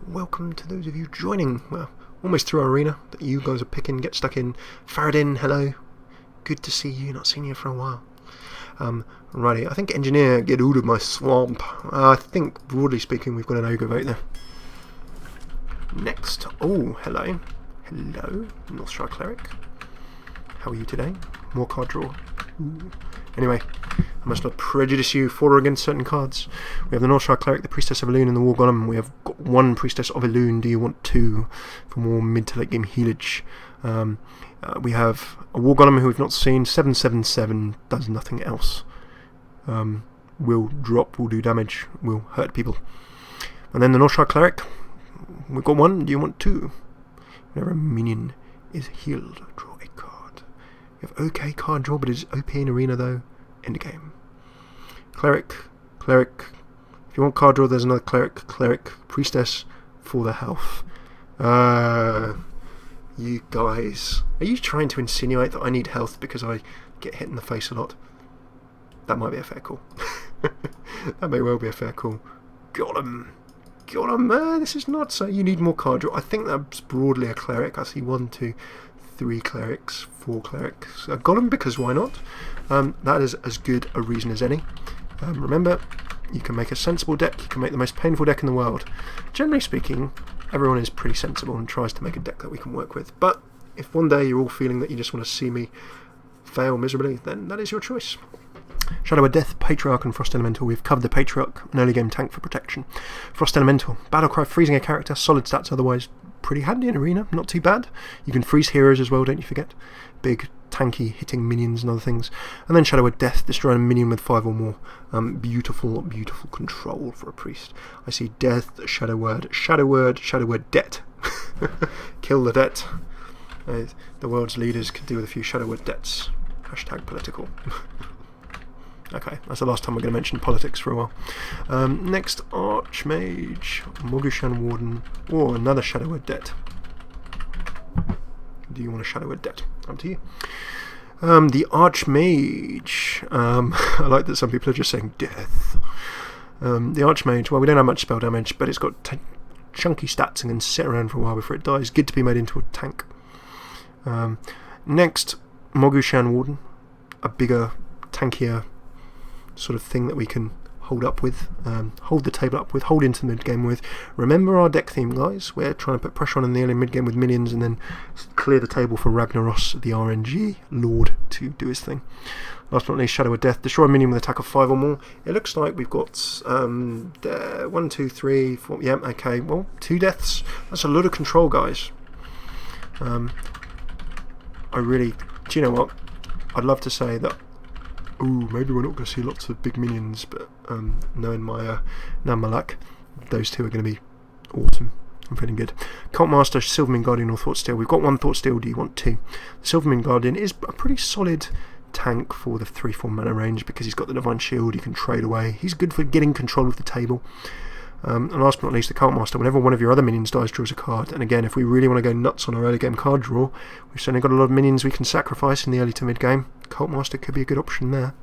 Welcome to those of you joining. Well, almost through our arena that you guys are picking. Get stuck in. Faradin, hello. Good to see you. Not seen you for a while. Righty, I think Engineer, get out of my swamp. I think, broadly speaking, we've got an Ogre vote there. Next, hello, Northshire Cleric. How are you today? More card draw. Ooh. Anyway, I must not prejudice you for or against certain cards. We have the Northshire Cleric, the Priestess of Elune, and the War Golem. We have got 1 Priestess of Elune. Do you want 2 for more mid to late game healage? We have a War Golem who we've not seen. 7/7/7, does nothing else. Will drop, will do damage, will hurt people. And then the Northshire Cleric. We've got 1. Do you want 2? Whenever a minion is healed, draw a card. You have OK card draw, but it is OP in arena though. End game. Cleric. If you want card draw, there's another Cleric, Priestess for the health. You guys, are you trying to insinuate that I need health because I get hit in the face a lot? That might be a fair call. That may well be a fair call. Got him. This is not so. You need more card draw. I think that's broadly a Cleric. I see 1, 2, 3 Clerics, 4 Clerics. I got him because why not? That is as good a reason as any. Remember, you can make a sensible deck. You can make the most painful deck in the world. Generally speaking, everyone is pretty sensible and tries to make a deck that we can work with. But if one day you're all feeling that you just want to see me fail miserably, then that is your choice. Shall Shadow of Death, Patriarch and Frost Elemental. We've covered the Patriarch, an early game tank for protection. Frost Elemental, Battlecry, freezing a character, solid stats otherwise, pretty handy in Arena, not too bad. You can freeze heroes as well, don't you forget. Big, tanky, hitting minions and other things. And then Shadow of Death, destroying a minion with 5 or more. Beautiful, beautiful control for a priest. I see Death, Shadow Word, Debt. Kill the debt. The world's leaders could do with a few Shadow Word debts. Hashtag political. Okay, that's the last time we're going to mention politics for a while. Next, Archmage, Mogushan Warden, or another Shadow Word debt. Do you want a Shadow Word debt? Up to you. The Archmage. I like that some people are just saying death. The Archmage, well, we don't have much spell damage, but it's got chunky stats and can sit around for a while before it dies. Good to be made into a tank. Next, Mogushan Warden. A bigger, tankier sort of thing that we can hold up with, hold the table up with, hold into mid game with. Remember our deck theme, guys. We're trying to put pressure on in the early mid game with minions and then clear the table for Ragnaros, the RNG Lord, to do his thing. Last but not least, Shadow of Death. Destroy a minion with attack of 5 or more. It looks like we've got 1, 2, 3, 4. Yeah, okay. Well, 2 deaths. That's a lot of control, guys. I really. Do you know what? I'd love to say that. Ooh, maybe we're not going to see lots of big minions, but knowing my luck, those two are going to be awesome. I'm feeling good. Cult Master, Silvermoon Guardian or Thought Steel. We've got 1 Thought Steel, do you want 2? The Silvermoon Guardian is a pretty solid tank for the 3-4 mana range because he's got the Divine Shield, he can trade away. He's good for getting control of the table. And last but not least, the Cult Master. Whenever one of your other minions dies, draws a card. And again, if we really want to go nuts on our early game card draw, we've certainly got a lot of minions we can sacrifice in the early to mid game. Cult Master could be a good option there.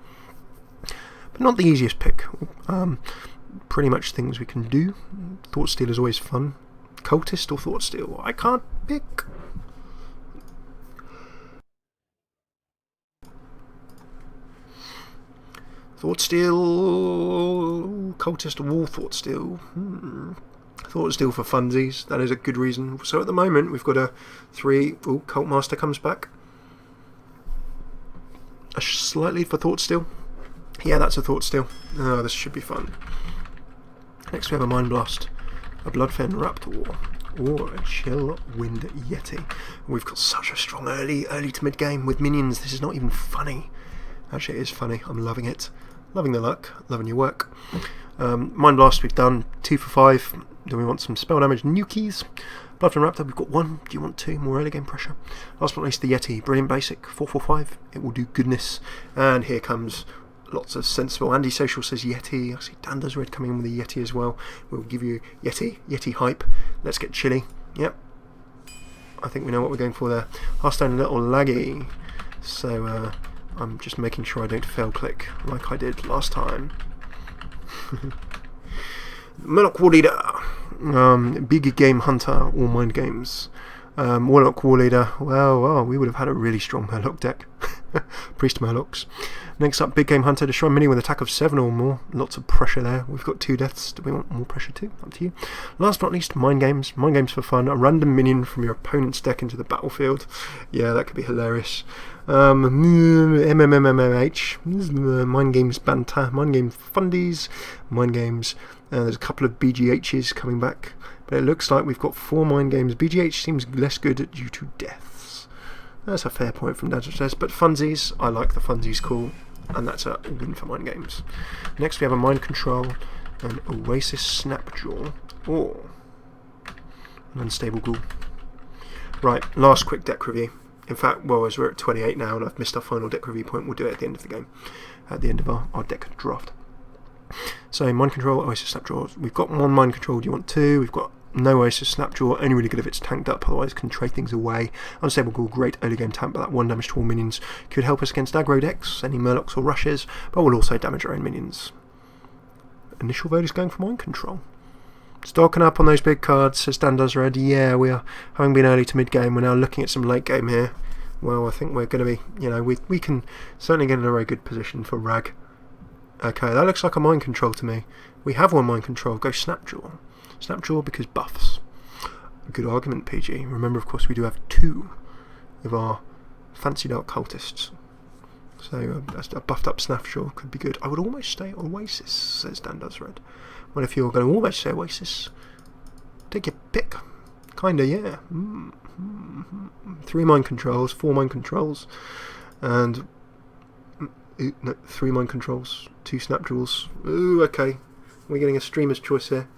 But not the easiest pick. Pretty much things we can do. Thought Steal is always fun. Cultist or Thought Steal? I can't pick. Thought Steal, Cultist or Thought Steal. Thought Steal for funsies. That is a good reason. So at the moment we've got a 3. Oh, Cult Master comes back. A slight lead for Thought Steal. Yeah, that's a Thought Steal. Oh, this should be fun. Next we have a Mind Blast, a Bloodfen Raptor, or a Chill Wind Yeti. We've got such a strong early to mid game with minions. This is not even funny. Actually, it is funny. I'm loving it. Loving the luck. Loving your work. Mind Blast we've done 2 for 5. Do we want some spell damage? Nukies. Bloodfen Raptor we've got 1. Do you want 2? More early game pressure. Last but not least, the Yeti. Brilliant basic. 4/4/5. It will do goodness. And here comes lots of sensible. Andy Social says Yeti. I see Danda's Red coming in with the Yeti as well. We'll give you Yeti hype. Let's get chilly. Yep. I think we know what we're going for there. Hearthstone a little laggy. So I'm just making sure I don't fail click like I did last time. Murloc War Leader. Big Game Hunter or Mind Games. Warlock War Leader. Well, we would have had a really strong Murloc deck. Priest Murlocs. Next up, Big Game Hunter. Destroy mini with attack of 7 or more. Lots of pressure there. We've got 2 deaths. Do we want more pressure too? Up to you. Last but not least, Mind Games. Mind Games for fun. A random minion from your opponent's deck into the battlefield. Yeah, that could be hilarious. MMMMH. Mind Games Banter. Mind Game Fundies. Mind Games. There's a couple of BGHs coming back. But it looks like we've got 4 Mind Games. BGH seems less good due to deaths. That's a fair point from Dad says. But Funsies, I like the Funsies call. And that's a win for Mind Games. Next we have a Mind Control, an Oasis Snapjaw, or an Unstable Ghoul. Right, last quick deck review. In fact, well, as we're at 28 now and I've missed our final deck review point, we'll do it at the end of the game. At the end of our deck draft. So, Mind Control, Oasis Snapjaw. We've got 1 Mind Control, do you want 2? We've got no Oasis Snapjaw, only really good if it's tanked up, otherwise can trade things away. Unstable Ghoul, great early game tank, but that 1 damage to all minions could help us against aggro decks, any Murlocs or Rushes, but will also damage our own minions. Initial vote is going for Mind Control. Stocking up on those big cards, says Dan Does Red. Yeah, we are, having been early to mid game, we're now looking at some late game here. Well, I think we're going to be, we can certainly get in a very good position for Rag. Okay, that looks like a Mind Control to me. We have 1 Mind Control, go Snapjaw. Snapjaw because buffs. Good argument, PG. Remember, of course, we do have 2 of our fancied out cultists. So a buffed up Snapshaw could be good. I would almost stay Oasis, says Dan Does Red. Well, if you're going to almost say Oasis, take your pick. Kinda, yeah. 3 mind controls, 4 mind controls, and no, 3 mind controls, 2 snap jewels. Ooh, okay. We're getting a streamer's choice here.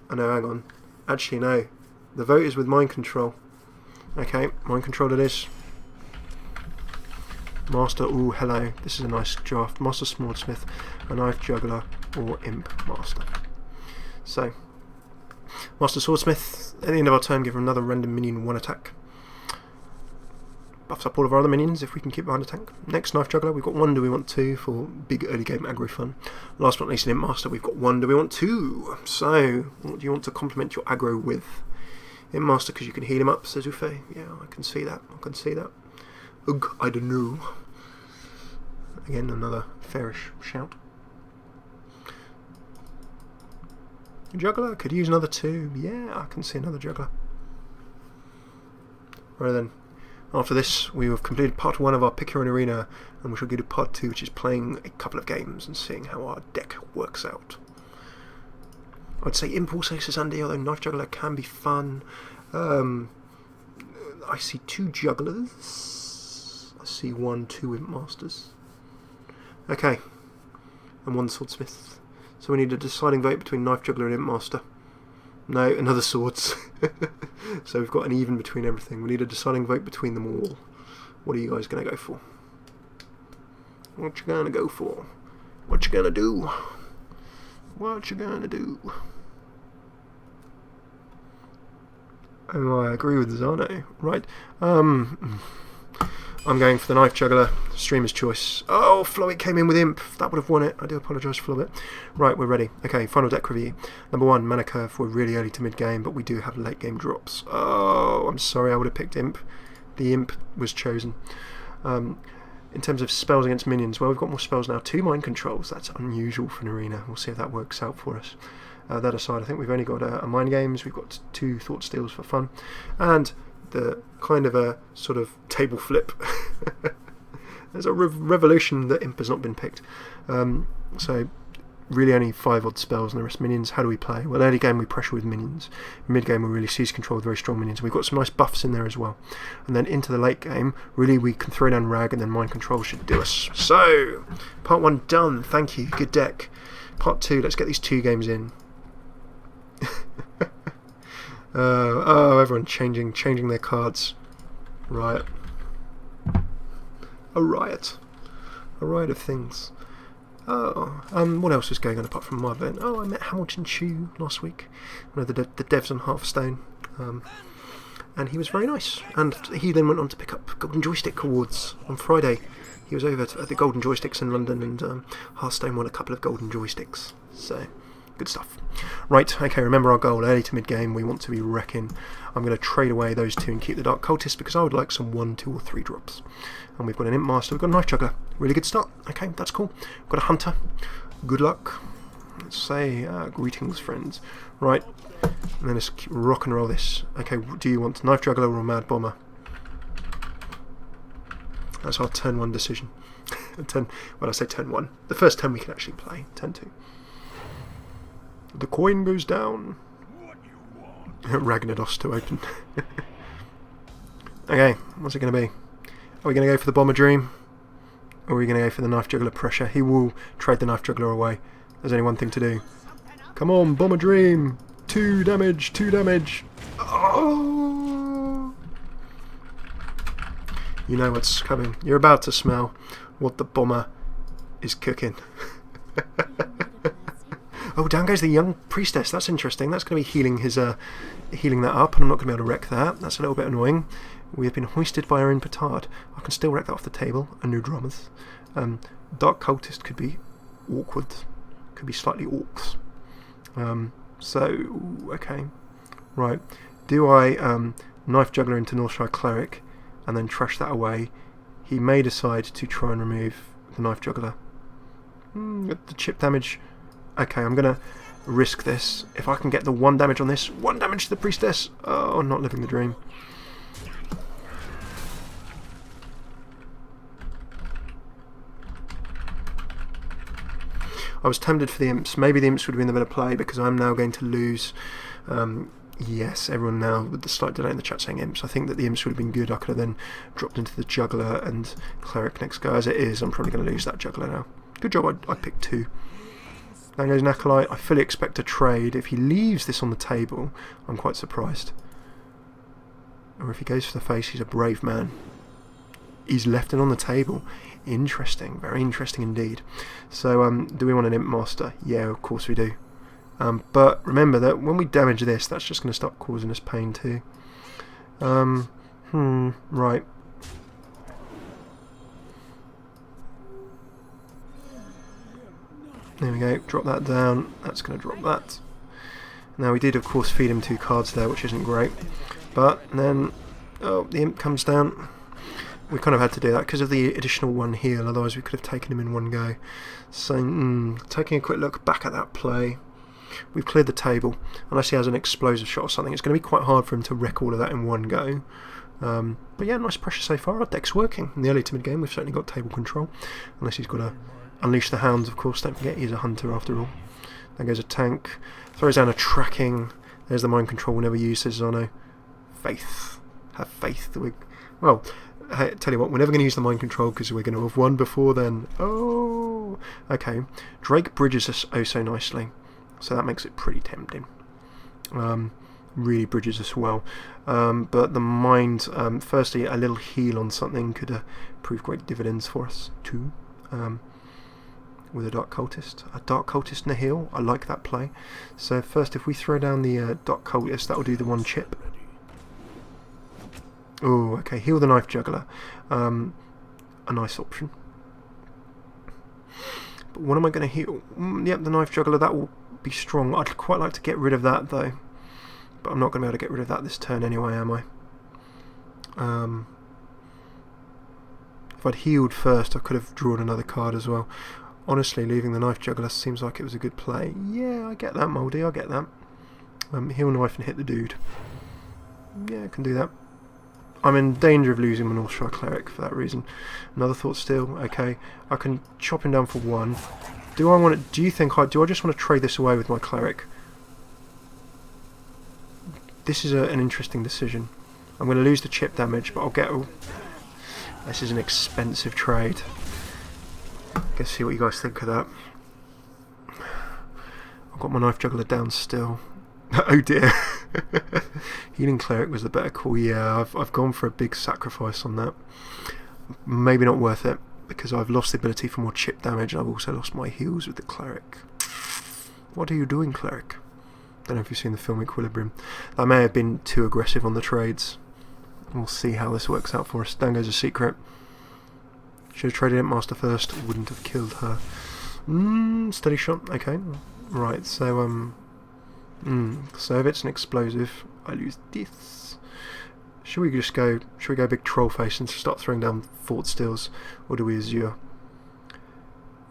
Oh no, hang on. Actually, no. The vote is with mind control. Okay, mind control it is. Master, ooh, hello. This is a nice draft. Master Swordsmith, a Knife Juggler, or Imp Master. So, Master Swordsmith, at the end of our turn, give him another random minion 1 attack. Buffs up all of our other minions if we can keep behind a tank. Next, Knife Juggler, we've got 1, do we want 2 for big early game aggro fun. Last but not least, an Imp Master, we've got 1, do we want 2? So, what do you want to complement your aggro with? Imp Master, because you can heal him up, says Ufe. Yeah, I can see that, I can see that. Ugh, I don't know. Again, another fairish shout. Juggler, could use another 2. Yeah, I can see another Juggler. Right then. After this, we have completed part 1 of our Pick Your Own Arena, and we shall go to part 2, which is playing a couple of games and seeing how our deck works out. I'd say Impulse, says Andy, although Knife Juggler can be fun. I see 2 Jugglers. I see 1, 2 Imp Masters. Okay. And 1 Swordsmith. So we need a deciding vote between Knife Juggler and Imp Master. No, another Swords. So we've got an even between everything. We need a deciding vote between them all. What are you guys going to go for? What you going to go for? What you going to do? What you going to do? Oh, I agree with Zano. Right. I'm going for the Knife Juggler, streamer's choice. Oh, Flowit came in with Imp. That would have won it. I do apologise for Flowit. Right, we're ready. Okay, final deck review. Number 1, Mana Curve. We're really early to mid-game, but we do have late game drops. Oh, I'm sorry, I would have picked Imp. The Imp was chosen. In terms of spells against minions, well, we've got more spells now. 2 mind controls. That's unusual for an arena. We'll see if that works out for us. That aside, I think we've only got a mind games. We've got 2 thought steals for fun. And the kind of a sort of table flip. There's a revolution that Imp has not been picked. So really only 5 odd spells and the rest minions. How do we play? Well, early game we pressure with minions. Mid game we really seize control with very strong minions. We've got some nice buffs in there as well. And then into the late game, really we can throw down Rag and then mind control should do us. So, part 1 done. Thank you. Good deck. Part 2, let's get these 2 games in. Oh, everyone changing their cards. Riot. A riot. A riot of things. Oh, what else was going on apart from my event? Oh, I met Hamilton Chew last week, one of the devs on Hearthstone, and he was very nice. And he then went on to pick up Golden Joystick Awards on Friday. He was over at the Golden Joysticks in London, and Hearthstone won a couple of Golden Joysticks. So, good stuff. Right, okay, remember our goal, early to mid-game, we want to be wrecking. I'm going to trade away those 2 and keep the Dark Cultist because I would like some 1, 2 or 3 drops. And we've got an Imp Master, we've got a Knife Juggler. Really good start. Okay, that's cool. We've got a Hunter. Good luck. Let's say, greetings, friends. Right, and then let's rock and roll this. Okay, do you want Knife Juggler or Mad Bomber? That's our turn 1 decision. Well, I say turn 1. The first turn we can actually play. Turn 2. The coin goes down. Ragnados to open. Okay, what's it going to be? Are we going to go for the Bomber Dream? Or are we going to go for the Knife Juggler pressure? He will trade the Knife Juggler away. There's only one thing to do. Come on, Bomber Dream! 2 damage, 2 damage! Oh! You know what's coming. You're about to smell what the Bomber is cooking. Oh, down goes the Young Priestess. That's interesting. That's going to be healing his, healing that up, and I'm not going to be able to wreck that. That's a little bit annoying. We have been hoisted by our own petard. I can still wreck that off the table. A new dramas. Dark Cultist could be awkward. Could be slightly orcs. So, okay. Right. Do I Knife Juggler into Northshire Cleric and then trash that away? He may decide to try and remove the Knife Juggler. The chip damage. Okay, I'm going to risk this. If I can get the 1 damage on this. 1 damage to the Priestess. Oh, not living the dream. I was tempted for the imps. Maybe the imps would have been the better play because I'm now going to lose. Yes, everyone now with the slight delay in the chat saying imps. I think that the imps would have been good. I could have then dropped into the juggler and cleric next go. As it is, I'm probably going to lose that juggler now. Good job, I picked 2. Down goes an acolyte. I fully expect a trade. If he leaves this on the table, I'm quite surprised. Or if he goes for the face, he's a brave man. He's left it on the table. Interesting, very interesting indeed. So, do we want an imp master? Yeah, of course we do. But remember that when we damage this, that's just going to start causing us pain too. Right. There we go, drop that down, that's going to drop that. Now we did of course feed him 2 cards there, which isn't great. But then, oh, the imp comes down. We kind of had to do that because of the additional 1 heal, otherwise we could have taken him in one go. So, taking a quick look back at that play. We've cleared the table. Unless he has an explosive shot or something, it's going to be quite hard for him to wreck all of that in one go. But yeah, nice pressure so far. Our deck's working. In the early to mid game, we've certainly got table control. Unless he's got to unleash the hounds, of course. Don't forget, he's a hunter after all. There goes a tank. Throws down a tracking. There's the mind control we'll never use, says Zano. Faith. Have faith. Well, hey, tell you what, we're never going to use the mind control because we're going to have won before then. Oh! Okay. Drake bridges us oh so nicely. So that makes it pretty tempting. Really bridges us well. But the mind, firstly, a little heal on something could prove great dividends for us too. With a Dark Cultist. A Dark Cultist and a heal. I like that play. So first, if we throw down the Dark Cultist, that will do the 1 chip. Oh, okay. Heal the Knife Juggler. A nice option. But what am I going to heal? Yep, the Knife Juggler, that will be strong. I'd quite like to get rid of that though, but I'm not going to be able to get rid of that this turn anyway, am I? If I'd healed first, I could have drawn another card as well. Honestly, leaving the Knife Juggler seems like it was a good play. Yeah, I get that, Mouldy, I get that. Heal Knife and hit the dude. Yeah, I can do that. I'm in danger of losing my North Shire Cleric for that reason. Another Thought Steal, okay. I can chop him down for 1. Do you think do I just want to trade this away with my cleric? This is an interesting decision. I'm going to lose the chip damage, but I'll get... This is an expensive trade. Let's see what you guys think of that. I've got my Knife Juggler down still. Oh dear. Healing Cleric was the better call. Yeah, I've gone for a big sacrifice on that. Maybe not worth it, because I've lost the ability for more chip damage and I've also lost my heals with the Cleric. What are you doing, Cleric? Don't know if you've seen the film Equilibrium. That may have been too aggressive on the trades. We'll see how this works out for us. Down goes a secret. Should have traded Imp Master first. Wouldn't have killed her. Steady shot. Okay. Right, so so if it's an explosive, I lose this. Should we go big troll face and start throwing down Fort Steals, or do we Azure?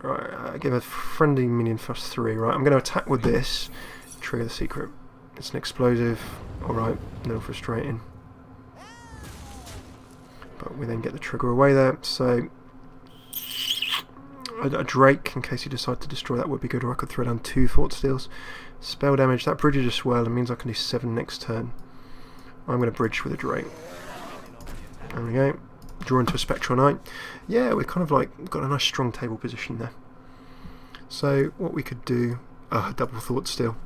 Right, give a friendly minion +3. Right, I'm going to attack with this. Trigger the secret. It's an explosive. Alright, no frustrating. But we then get the trigger away there, so a Drake, in case you decide to destroy that, would be good, or I could throw down 2 Fort Steals. Spell damage, that bridges us well, and means I can do 7 next turn. I'm going to bridge with a Drake. There we go. Draw into a Spectral Knight. Yeah, we're kind of like got a nice strong table position there. So what we could do, double Thought Steal.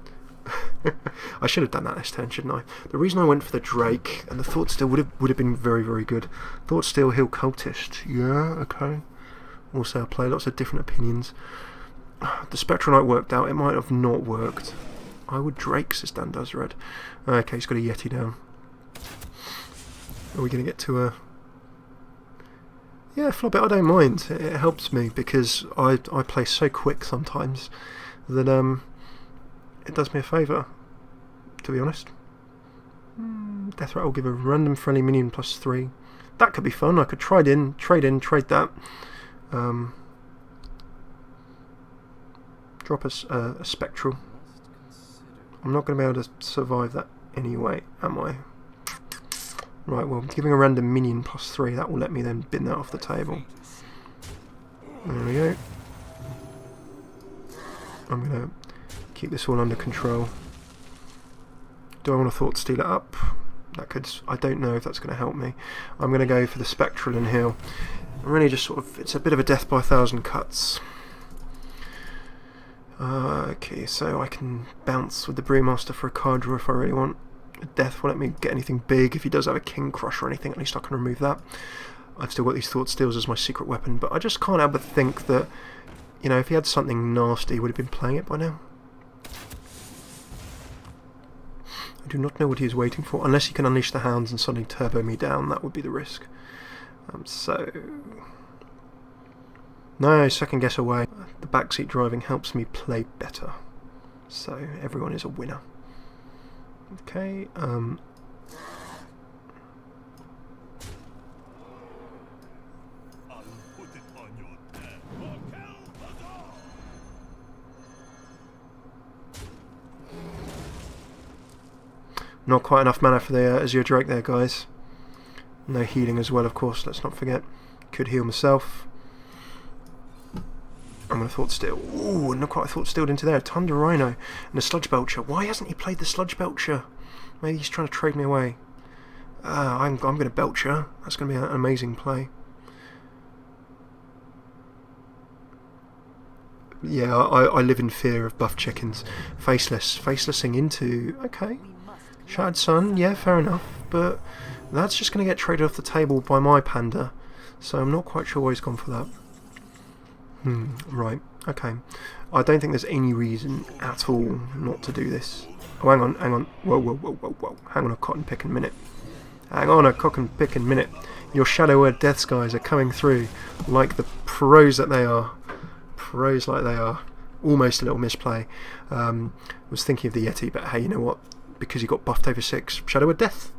I should have done that this turn, shouldn't I? The reason I went for the Drake and the Thought Steal would have been very, very good. Thought Steal, heal Cultist. Yeah, okay. Also, I play lots of different opinions. The Spectral Knight worked out. It might have not worked. I would Drake, says Dan Does Red. Okay, he's got a Yeti down. Are we going to get to a... Yeah, flop it, I don't mind. It helps me because I play so quick sometimes that it does me a favour, to be honest. Death Rat will give a random friendly minion +3. That could be fun. I could trade that. Drop a Spectral. I'm not going to be able to survive that anyway, am I? Right, well, giving a random minion +3, that will let me then bin that off the table. There we go. I'm going to keep this all under control. Do I want to Thought Steal it up? That could... I don't know if that's going to help me. I'm going to go for the Spectral and heal. I'm really just sort of... It's a bit of a death by 1,000 cuts. Okay, so I can bounce with the Brewmaster for a card draw if I really want. Death won't let me get anything big. If he does have a King Crush or anything, at least I can remove that. I've still got these Thought Steals as my secret weapon, but I just can't help but think that, you know, if he had something nasty, he would have been playing it by now. I do not know what he is waiting for, unless he can unleash the hounds and suddenly turbo me down. That would be the risk. So... No, second guess away. The backseat driving helps me play better. So, everyone is a winner. Okay, not quite enough mana for the Azure Drake there, guys. No healing as well, of course, let's not forget. Could heal myself. I'm going to Thought Steal. Ooh, not quite Thought Stealed into there. Thunder Rhino and a Sludge Belcher. Why hasn't he played the Sludge Belcher? Maybe he's trying to trade me away. I'm going to Belcher. That's going to be an amazing play. Yeah, I live in fear of buff chickens. Faceless. Facelessing into... Okay. Shattered Sun. Yeah, fair enough. But that's just going to get traded off the table by my panda. So I'm not quite sure why he's gone for that. Right, okay. I don't think there's any reason at all not to do this. Oh, hang on. Whoa. Hang on a cotton picking minute. Hang on a cotton picking minute. Your Shadow Word Death Skies are coming through like the pros that they are. Pros like they are. Almost a little misplay. Was thinking of the Yeti, but hey, you know what? Because he got buffed over 6. Shadow Word Death.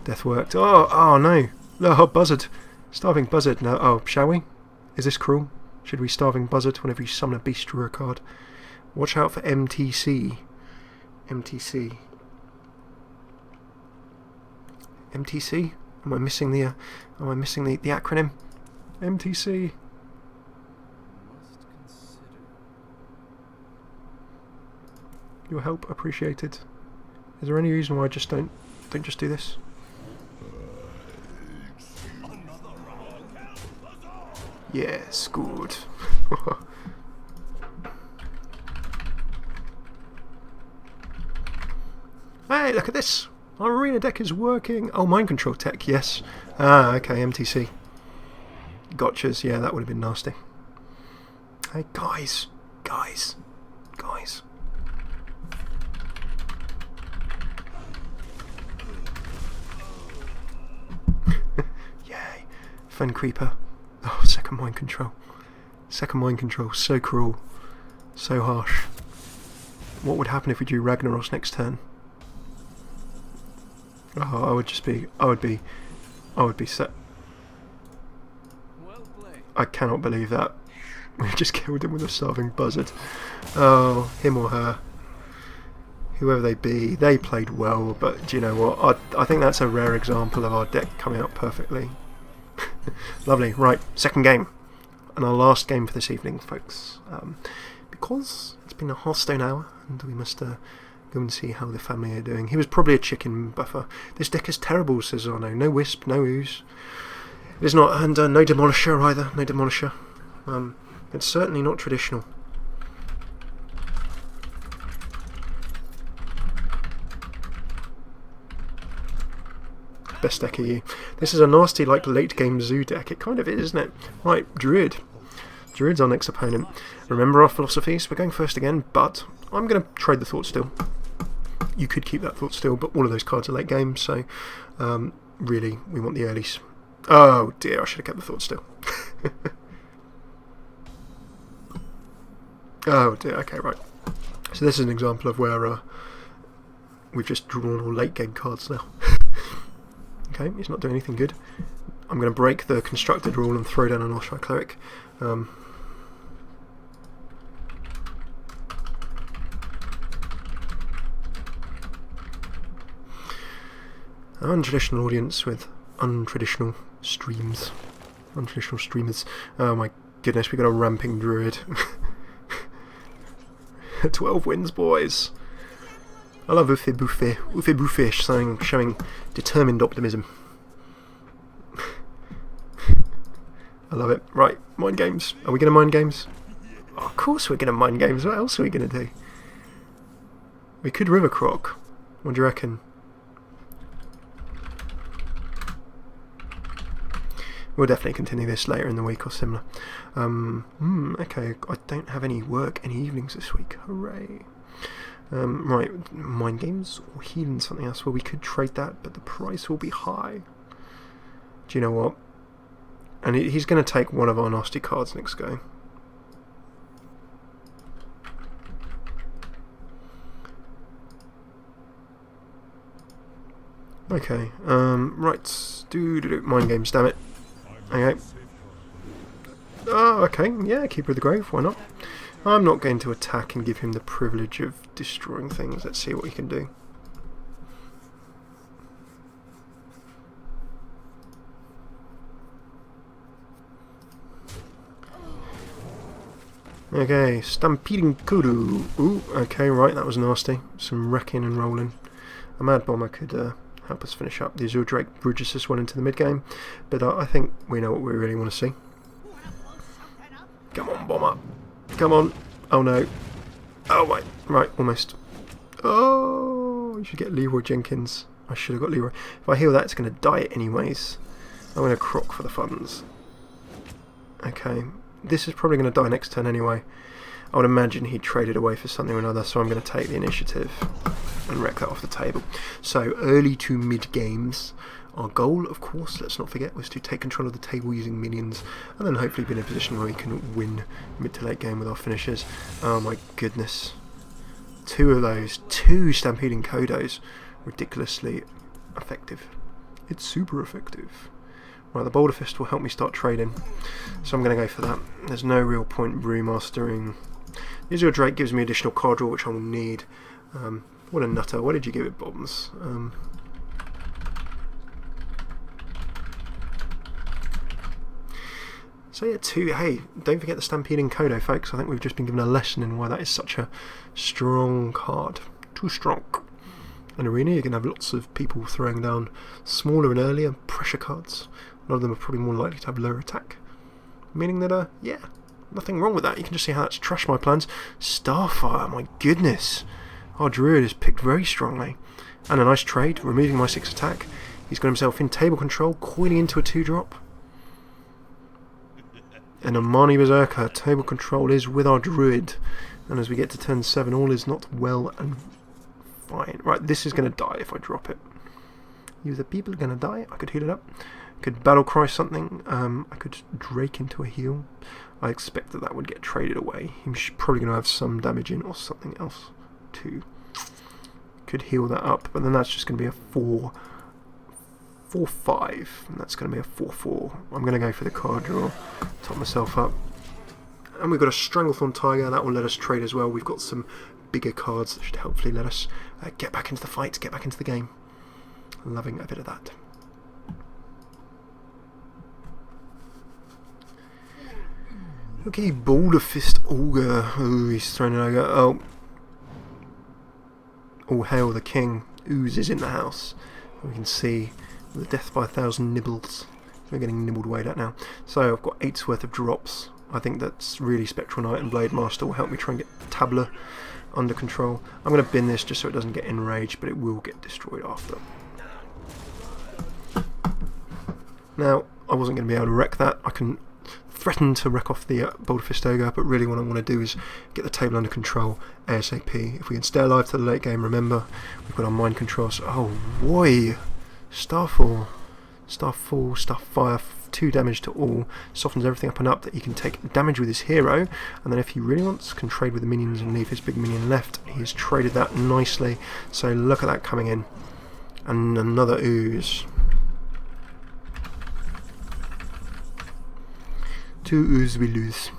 Death worked. Oh no. Oh, Buzzard. Starving Buzzard. No. Oh, shall we? Is this cruel? Should we Starving Buzzard whenever you summon a beast draw a card? Watch out for MTC. MTC. MTC? Am I missing the acronym? MTC. Your help appreciated. Is there any reason why I just don't just do this? Yes, good. Hey, look at this! Our arena deck is working! Oh, mind control tech, yes. Ah, okay, MTC. Gotchas, yeah, that would have been nasty. Hey, guys. Yay. Fen Creeper. Oh, second mind control. Second mind control, so cruel. So harsh. What would happen if we drew Ragnaros next turn? Oh, I would be set. I cannot believe that. We just killed him with a Starving Buzzard. Oh, him or her. Whoever they be, they played well, but do you know what? I think that's a rare example of our deck coming out perfectly. Lovely. Right, second game. And our last game for this evening, folks. Because it's been a Hearthstone hour, and we must go and see how the family are doing. He was probably a chicken buffer. This deck is terrible, says Arno. No Wisp, no Ooze. It is not, and no Demolisher either. No Demolisher. It's certainly not traditional. Best deck of you. This is a nasty, like, late game zoo deck. It kind of is, isn't it? Right, Druid. Druid's our next opponent. Remember our philosophies? We're going first again, but I'm going to trade the Thought Steal. You could keep that Thought Steal, but all of those cards are late game, so really, we want the earlies. Oh dear, I should have kept the Thought Steal. Oh dear, okay, right. So this is an example of where we've just drawn all late game cards now. Okay, he's not doing anything good. I'm going to break the constructed rule and throw down an Oshai Cleric. An untraditional audience with untraditional streams. Untraditional streamers. Oh my goodness, we got a ramping druid. 12 wins, boys. I love Uffe Buffe showing determined optimism. I love it. Right, mind games. Are we going to mind games? Oh, of course we're going to mind games. What else are we going to do? We could River Croc. What do you reckon? We'll definitely continue this later in the week or similar. Okay, I don't have any work any evenings this week. Hooray. Right, mind games or healing something else. Well, we could trade that, but the price will be high. Do you know what? And he's going to take one of our nasty cards next go. Okay, right, do mind games, damn it. Okay. Oh, okay, yeah, Keeper of the Grave, why not? I'm not going to attack and give him the privilege of destroying things. Let's see what he can do. Okay, Stampeding Kudu. Ooh, okay, right, that was nasty. Some wrecking and rolling. A Mad Bomber could help us finish up. The Azure Drake bridges us well into the mid-game, but I think we know what we really want to see. Come on, Bomber. Come on. Oh, no. Oh, my. Right, almost. Oh, you should get Leroy Jenkins. I should have got Leroy. If I heal that, it's going to die anyways. I'm going to croc for the funds. Okay. This is probably going to die next turn anyway. I would imagine he traded away for something or another, so I'm going to take the initiative and wreck that off the table. So, early to mid games. Our goal, of course, let's not forget, was to take control of the table using minions, and then hopefully be in a position where we can win mid to late game with our finishers. Oh my goodness. 2 of those. 2 Stampeding Kodos. Ridiculously effective. It's super effective. Right, the Boulder Fist will help me start trading, so I'm going to go for that. There's no real point brewmastering. The Azure Drake gives me additional card draw, which I will need. What a nutter. What did you give it, Bombs? So yeah, 2, hey, don't forget the Stampeding Kodo, folks. I think we've just been given a lesson in why that is such a strong card. Too strong. In Arena, you're going to have lots of people throwing down smaller and earlier pressure cards. A lot of them are probably more likely to have lower attack. Meaning that, yeah, nothing wrong with that. You can just see how that's trashed my plans. Starfire, my goodness. Our Druid is picked very strongly. And a nice trade, removing my 6 attack. He's got himself in table control, coiling into a 2-drop. And a Marnie Berserker, table control is with our Druid. And as we get to turn 7, all is not well and fine. Right, this is going to die if I drop it. You the people are going to die. I could heal it up. I could battle cry something. I could Drake into a heal. I expect that would get traded away. He's probably going to have some damage in or something else too. Could heal that up, but then that's just going to be a 4-5, and that's going to be a 4-4. I'm going to go for the card draw, top myself up. And we've got a Stranglethorn Tiger, that will let us trade as well. We've got some bigger cards that should hopefully let us get back into the fight, get back into the game. Loving a bit of that. Okay, Boulder Fist Ogre. Oh, he's thrown an ogre. Oh. All hail the king. Ooze is in the house. We can see the death by 1,000 nibbles. We're getting nibbled away at now. So I've got 8's worth of drops. I think that's really Spectral Knight and Blade Master will help me try and get Tabla under control. I'm going to bin this just so it doesn't get enraged, but it will get destroyed after. Now, I wasn't going to be able to wreck that. I can threaten to wreck off the Boulder Fist Ogre, but really what I want to do is get the table under control ASAP. If we can stay alive to the late game, remember, we've got our mind control. So, oh boy! Starfall, Starfire, 2 damage to all, softens everything up and up that he can take damage with his hero, and then if he really wants, can trade with the minions and leave his big minion left. He has traded that nicely, so look at that coming in. And another ooze. 2 ooze we lose.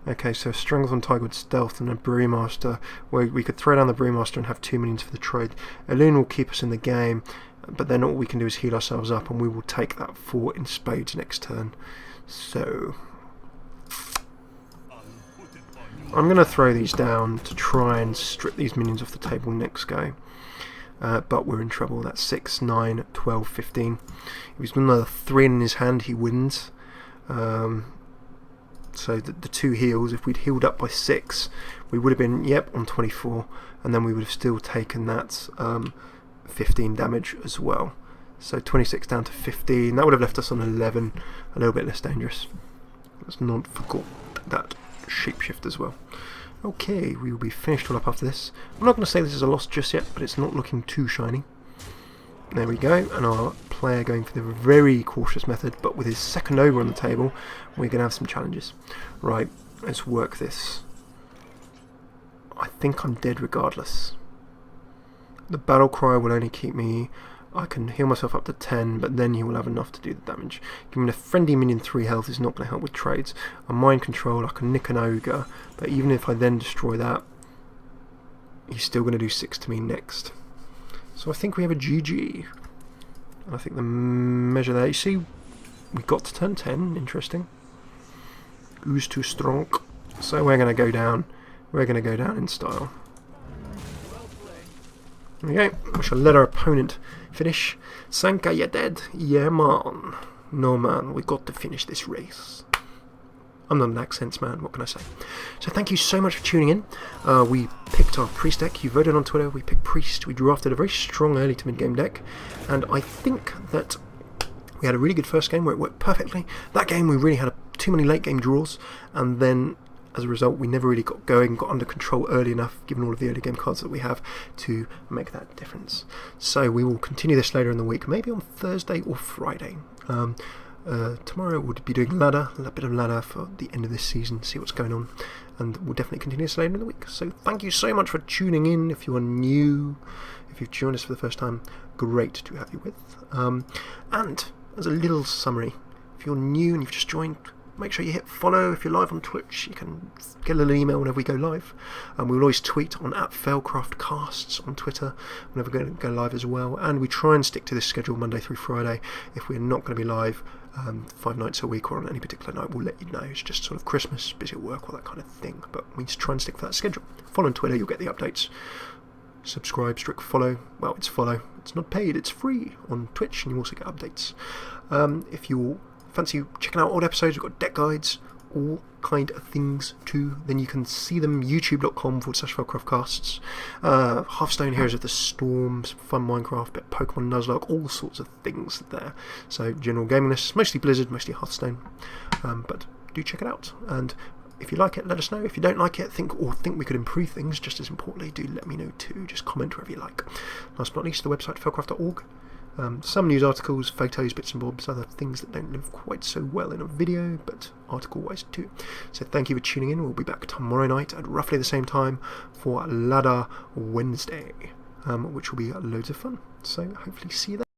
Okay, so Stranglethorn Tiger with Stealth and a Brewmaster, where we could throw down the Brewmaster and have 2 minions for the trade. Elune will keep us in the game. but then all we can do is heal ourselves up, and we will take that 4 in spades next turn. So I'm going to throw these down to try and strip these minions off the table next go. But we're in trouble. That's 6, 9, 12, 15. If he's got another 3 in his hand, he wins. So the 2 heals, if we'd healed up by 6, we would have been, yep, on 24. And then we would have still taken that 15 damage as well. So 26 down to 15. That would have left us on 11. A little bit less dangerous. Let's not forget that shapeshift as well. Okay, we will be finished all up after this. I'm not going to say this is a loss just yet, but it's not looking too shiny. There we go, and our player going for the very cautious method, but with his second over on the table, we're going to have some challenges. Right, let's work this. I think I'm dead regardless. The battle cry will only keep me... I can heal myself up to 10, but then he will have enough to do the damage. Giving a friendly minion 3 health is not going to help with trades. On mind control, I can nick an ogre, but even if I then destroy that, he's still going to do 6 to me next. So I think we have a GG. I think the measure there, you see, we got to turn 10, interesting. Who's too strong? So we're going to go down. We're going to go down in style. There we go. We shall let our opponent finish. Sanka, you dead? Yeah, man. No, man, we got to finish this race. I'm not an accents man, what can I say? So thank you so much for tuning in. We picked our priest deck. You voted on Twitter. We picked priest. We drafted a very strong early to mid-game deck. And I think that we had a really good first game where it worked perfectly. That game we really had too many late game draws. And then as a result, we never really got going, got under control early enough, given all of the early game cards that we have, to make that difference. So we will continue this later in the week, maybe on Thursday or Friday. Tomorrow we'll be doing ladder, a bit of ladder for the end of this season, see what's going on, and we'll definitely continue this later in the week. So thank you so much for tuning in. If you are new, if you've joined us for the first time, great to have you with. And as a little summary, if you're new and you've just joined, make sure you hit follow. If you're live on Twitch, you can get a little email whenever we go live. We will always tweet on @failcraftcasts on Twitter whenever we're going to go live as well. And we try and stick to this schedule Monday through Friday. If we're not going to be live 5 nights a week or on any particular night, we'll let you know. It's just sort of Christmas, busy at work, all that kind of thing. But we just try and stick to that schedule. Follow on Twitter, you'll get the updates. Subscribe, strict follow. Well, it's follow. It's not paid, it's free on Twitch, and you also get updates. If you fancy checking out old episodes, we've got deck guides, all kind of things too. Then you can see them youtube.com/failcraftcasts. Hearthstone, Heroes of the Storm, some fun Minecraft, bit of Pokemon Nuzlocke, all sorts of things there. So general gaming lists, mostly Blizzard, mostly Hearthstone, but do check it out. And if you like it, let us know. If you don't like it, think we could improve things, just as importantly, do let me know too. Just comment wherever you like. Last but not least, the website failcraft.org. Some news articles, photos, bits and bobs, other things that don't live quite so well in a video, but article-wise too. So thank you for tuning in. We'll be back tomorrow night at roughly the same time for Ladder Wednesday, which will be loads of fun. So hopefully see you there.